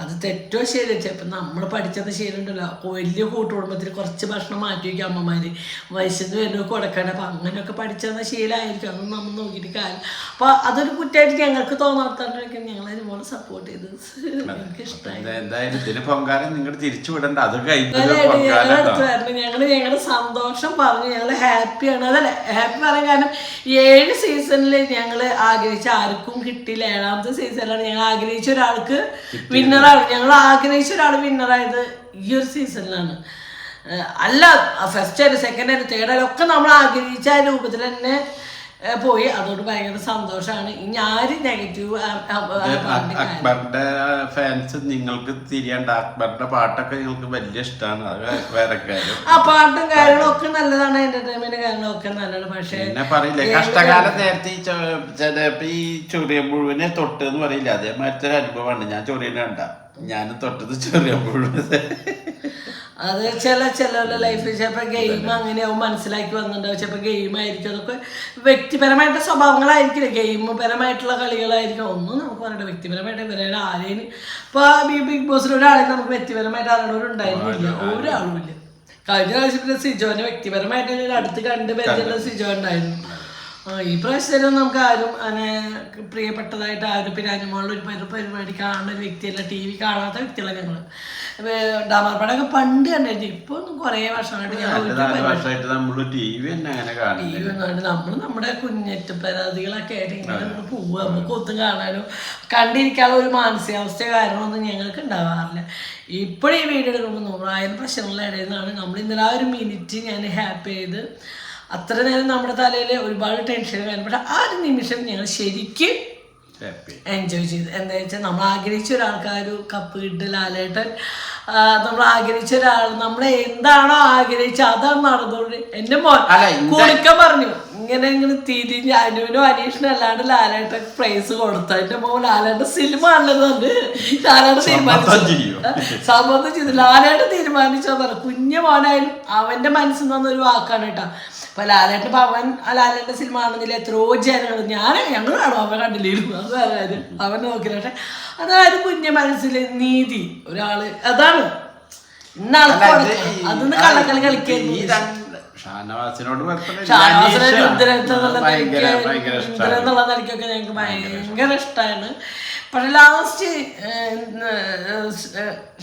അത് തെറ്റോ ശരി. ചിലപ്പോൾ നമ്മൾ പഠിച്ചത് ശരിയുണ്ടല്ലോ, വലിയ കൂട്ടുകുടുംബത്തിൽ കുറച്ച് ഭക്ഷണം മാറ്റി വയ്ക്കും അമ്മമാര്, വയസ്സിന് വരുന്ന കൊടുക്കണം. അപ്പം അങ്ങനെയൊക്കെ പഠിച്ചെന്ന ശീലമായിരിക്കും. അതൊന്നും നമ്മൾ നോക്കിയിട്ട് കാര്യം. അപ്പോൾ അതൊരു കുറ്റമായിട്ട് ഞങ്ങൾക്ക് തോന്നാത്തതൊക്കെ ഞങ്ങൾ അതുപോലെ സപ്പോർട്ട് ചെയ്ത് എനിക്ക് ഇഷ്ടമായി. ഞങ്ങൾ ഞങ്ങളുടെ സന്തോഷം പറഞ്ഞു, ഞങ്ങൾ ഹാപ്പിയാണ്. അതല്ലേ ഹാപ്പി പറയാൻ കാരണം 7 സീസണിൽ ഞങ്ങൾ ആഗ്രഹിച്ച ആർക്കും കിട്ടിയില്ല. 7ാമത്തെ സീസണിലാണ് ഞങ്ങൾ ആഗ്രഹിച്ച ഒരാൾക്ക് വിന്നർ. ഞങ്ങൾ ആഗ്രഹിച്ച ഒരാൾ വിന്നറായത് ഈ ഒരു സീസണിലാണ്. അല്ല ഫസ്റ്റ് ആയാലും സെക്കൻഡ് ആയാലും തേർഡ് ആയാലും ഒക്കെ നമ്മൾ ആഗ്രഹിച്ച ആ രൂപത്തിൽ തന്നെ പോയി. അതുകൊണ്ട് ഭയങ്കര സന്തോഷമാണ്. ഇനി ആര് നെഗറ്റീവ് അക്ബറിന്റെ ഫാൻസ് നിങ്ങൾക്ക് തിരിയാണ്ട് അക്ബറിന്റെ പാട്ടൊക്കെ നിങ്ങൾക്ക് വലിയ ഇഷ്ടമാണ്. വേറെ കാര്യം ആ പാട്ടും കാര്യങ്ങളും ഒക്കെ നല്ലതാണ്, എന്റർടൈൻമെന്റ് കാര്യങ്ങളൊക്കെ നല്ലതാണ്. പക്ഷേ പിന്നെ പറയില്ലേ കഷ്ടകാലം നേരത്തെ ചിലപ്പോ ഈ ചൊറിയ മുഴുവനെ തൊട്ട് എന്ന് പറയില്ല, അതേമാതിരത്തെ ഒരു അനുഭവമാണ്. ഞാൻ ചൊറിയനെ കണ്ട ഞാനും തൊട്ടത് ചൊറിയ മുഴുവൻ. അത് ചില ലൈഫിൽ ചിലപ്പോൾ ഗെയിം അങ്ങനെയാവും മനസ്സിലാക്കി വന്നിട്ടുണ്ടാവും. ചിലപ്പോൾ ഗെയിമായിരിക്കും, അതൊക്കെ വ്യക്തിപരമായിട്ട് സ്വഭാവങ്ങളായിരിക്കില്ല, ഗെയിം പരമായിട്ടുള്ള കളികളായിരിക്കും. ഒന്നും നമുക്ക് പറയണ്ട. വ്യക്തിപരമായിട്ട് ഇവരുടെ ആരെയും ഇപ്പോൾ ബിഗ് ബോസിൽ ഒരാളെയും നമുക്ക് വ്യക്തിപരമായിട്ട് ആരോടുണ്ടായിരുന്നില്ല, ഒരാളും ഇല്ല. കഴിഞ്ഞ പ്രാവശ്യത്തിൽ സിജോനെ വ്യക്തിപരമായിട്ട് അടുത്ത് കണ്ട് പരിചയമുള്ള സിജോ ഉണ്ടായിരുന്നു. ഈ പ്രാവശ്യത്തിലും നമുക്ക് ആരും അങ്ങനെ പ്രിയപ്പെട്ടതായിട്ട് ആരും. പിന്നെ അനുമോളുടെ ഒരു പരിപാടി കാണുന്ന ഒരു വ്യക്തിയല്ല, TV കാണാത്ത വ്യക്തിയല്ല ഞങ്ങൾ. ഡാമർപ്പടൊക്കെ പണ്ട് കണ്ടിരുന്നു. ഇപ്പൊ ഒന്നും കുറേ വർഷമായിട്ട് നമ്മൾ നമ്മുടെ കുഞ്ഞറ്റ് പരാതികളൊക്കെ ആയിട്ട് ഇങ്ങനെ പോവുക. നമുക്ക് ഒത്തും കാണാനോ കണ്ടിരിക്കാനുള്ള ഒരു മാനസികാവസ്ഥ കാരണമൊന്നും ഞങ്ങൾക്ക് ഉണ്ടാവാറില്ല. ഇപ്പോഴും ഈ വീഡിയോ എടുക്കുമ്പോൾ 100,000 പ്രശ്നങ്ങളുടെ ഇടയിൽ നിന്നാണ് നമ്മൾ ഇന്നലെ ആ ഒരു മിനിറ്റ് ഞാൻ ഹാപ്പി ചെയ്ത്. അത്ര നേരം നമ്മുടെ തലയിൽ ഒരുപാട് ടെൻഷൻ കാണും. പക്ഷെ ആ ഒരു നിമിഷം ഞങ്ങൾ ശരിക്കും എൻജോയ് ചെയ്തു. എന്താ വെച്ചാൽ നമ്മൾ ആഗ്രഹിച്ച ഒരാൾക്കാർ കപ്പ് കിട്ട് ലാലേട്ടൻ, നമ്മൾ ആഗ്രഹിച്ച ഒരാൾ നമ്മൾ എന്താണോ ആഗ്രഹിച്ച അതാണ് നടന്നുകൊണ്ട്. എന്റെ മോൻ കുളിക്ക പറഞ്ഞു ഇങ്ങനെ തിരിഞ്ഞ് അനുവിനോ അനീഷിനോ അല്ലാണ്ട് ലാലേട്ടൻ പ്രൈസ് കൊടുത്ത. എന്റെ മോൻ ലാലേട്ടൻ സിനിമ ആണല്ലോ, ലാലേട്ടൻ സംബന്ധം ചെയ്തു. ലാലേട്ടൻ തീരുമാനിച്ചോ കുഞ്ഞു മോനായാലും അവന്റെ മനസ്സിൽ നിന്നൊരു വാക്കാണ് കേട്ടോ. അപ്പൊ ലാലേട്ടൻ അവൻ ലാലേട്ടന്റെ സിനിമ ആണെന്നില്ല എത്രയോ ജനങ്ങൾ ഞങ്ങൾ കാണും, അവൻ കണ്ടില്ലായിരുന്നു. അത് വേറെ കാര്യം, അവൻ നോക്കില്ല. പക്ഷെ അതായത് കുഞ്ഞ മനസ്സിലെ നീതി ഒരാള് അതാണ് ഇന്നാൾക്ക് അതൊന്ന് കള്ളക്കളി കളിക്കുന്നു. ഷാനവാസിനോട് രുദ്രൻ എന്നുള്ള നിലയ്ക്കൊക്കെ ഞങ്ങൾക്ക് ഭയങ്കര ഇഷ്ടമാണ്. പക്ഷെ ലാസ്റ്റ്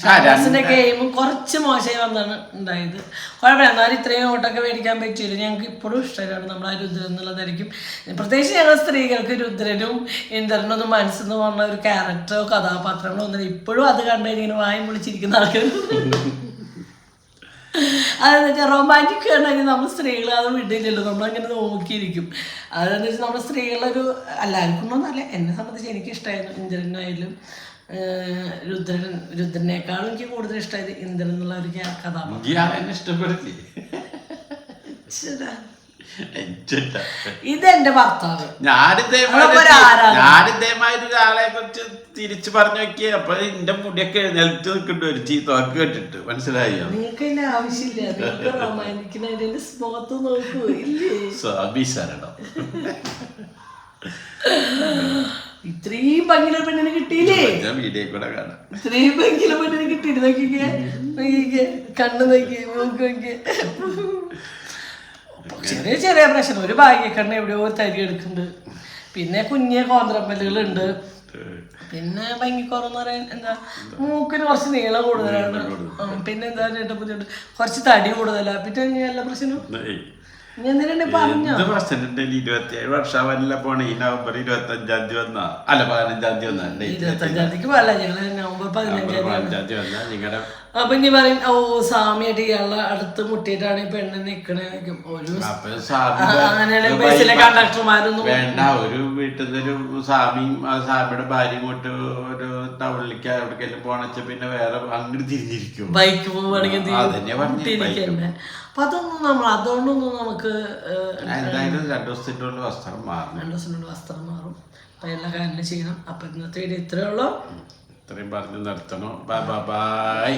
ഷാനവാസിന്റെ ഗെയിമും കുറച്ച് മോശമായി വന്നാണ് ഉണ്ടായത്. കുഴപ്പമില്ല, എന്നാലും ഇത്രയും വോട്ടൊക്കെ മേടിക്കാൻ പറ്റിയില്ല. ഞങ്ങൾക്ക് ഇപ്പോഴും ഇഷ്ടമാണ് നമ്മൾ ആ രുദ്രൻ എന്നുള്ളതായിരിക്കും. പ്രത്യേകിച്ച് ഞങ്ങൾ സ്ത്രീകൾക്ക് രുദ്രനും ഇന്ദ്രനും ഒന്നും മനസ്സിൽ നിന്ന് പറഞ്ഞ ഒരു ക്യാരക്ടറോ കഥാപാത്രങ്ങളോ ഒന്നും ഇപ്പോഴും അത് കണ്ടു കഴിഞ്ഞാൽ വായും വിളിച്ചിരിക്കുന്ന ആൾക്കാർ. അതെന്ന് വെച്ചാൽ റൊമാൻറ്റിക് കണ്ടെങ്കിൽ നമ്മൾ സ്ത്രീകൾ അത് വിടില്ലല്ലോ, നമ്മളങ്ങനെ നോക്കിയിരിക്കും. അതെന്ന് വെച്ചാൽ നമ്മുടെ സ്ത്രീകളൊരു എല്ലാവർക്കും ഒന്നല്ല, എന്നെ സംബന്ധിച്ച് എനിക്കിഷ്ടമായിരുന്നു. ഇന്ദ്രനായാലും രുദ്രനേക്കാളും എനിക്ക് കൂടുതൽ ഇഷ്ടമായത് ഇന്ദ്രൻ എന്നുള്ള ഒരു കഥാപാത്രം. ഇതെന്റെ ഭർത്താവ്. ഞാനിതേമാതിരി ഒരാളെ കുറിച്ച് തിരിച്ചു പറഞ്ഞു നോക്കിയ അപ്പൊ എന്റെ മുടിയൊക്കെ എഴുന്നേൽറ്റ് നിൽക്കേണ്ടി വരും ചീത്തോക്ക് കേട്ടിട്ട്. മനസ്സിലായോ? നിങ്ങൾക്ക് അതിന്റെ ആവശ്യമില്ല. റൊമാൻറ്റിക്കിനായിട്ട് മുഖത്ത് നോക്കൂ. സ്വാഭിശരണം. ഇത്രയും ഭംഗിയുള്ള പെണ്ണിനെ കിട്ടിയില്ലേ? വീഡിയോ കൂടെ കാണാം. ഇത്രയും ഭംഗിയുള്ള പെണ്ണിനെ കിട്ടിയിട്ട് നോക്കിക്കേ, കണ്ണു നോക്കിയേ, മൂക്ക് നോക്കിയേ. ചെറിയ ചെറിയ പ്രശ്നം. ഒരു ഭാഗ്യക്കണ്ണ എവിടെയോ തരി എടുക്കുന്നുണ്ട്. പിന്നെ കുഞ്ഞെ കോന്ത്രമ്പല്ലുകളുണ്ട്. പിന്നെ ഭംഗിക്കുറന്ന് പറയാൻ എന്താ, മൂക്കിന് കുറച്ച് നീളം കൂടുതലാണ്. പിന്നെ എന്താ ചേട്ടാ ബുദ്ധിമുട്ട്, കുറച്ച് തടി കൂടുതലാണ്. പിന്നെ എല്ലാ പ്രശ്നവും എന്തിനാ പറഞ്ഞോ? 27 വർഷമാവല്ല പോണേ. ഈ നവംബർ 25-ാം തീയതി വന്നാ, അല്ല 15-ാം തീയതി വന്നാ. 25-ാം തീയതിക്ക് പോല ഞങ്ങള് നവംബർ 15-ാം തീയതി വന്നാ നിങ്ങളുടെ. അപ്പൊ ഇനി പറയും, ഓ സ്വാമിയായിട്ട് ഇയാളെ അടുത്ത് മുട്ടിയിട്ടാണ് ഈ പെണ്ണ് നിക്കണേ. ബസ്സിലെ കണ്ടക്ടർമാരൊന്നും വേണ്ട. ഒരു വീട്ടിൽ ഒരു സ്വാമിയും സ്വാമിയുടെ ഭാര്യയും കൊണ്ട് ഒരു ടൗണിലേക്ക് എവിടേക്കെല്ലാം പോണച്ച പിന്നെ വേറെ അങ്ങോട്ട് തിരിഞ്ഞിരിക്കും. ബൈക്ക് പോവുകയാണെങ്കിൽ അതന്നെ. അപ്പൊ അതൊന്നും നമ്മൾ അതുകൊണ്ടൊന്നും നമുക്ക് എന്തായാലും 2 ദിവസത്തിൻ്റെ ഉള്ളിൽ വസ്ത്രം മാറും. 2 ദിവസത്തിനുള്ള വസ്ത്രം മാറും. അപ്പൊ എല്ലാ കാര്യങ്ങളും ചെയ്യണം. അപ്പൊ ഇന്നത്തെ വീഡിയോ ഇത്രയേ ഉള്ളൂ. ഇത്രയും പറഞ്ഞ് നിർത്തണോ? Bye bye.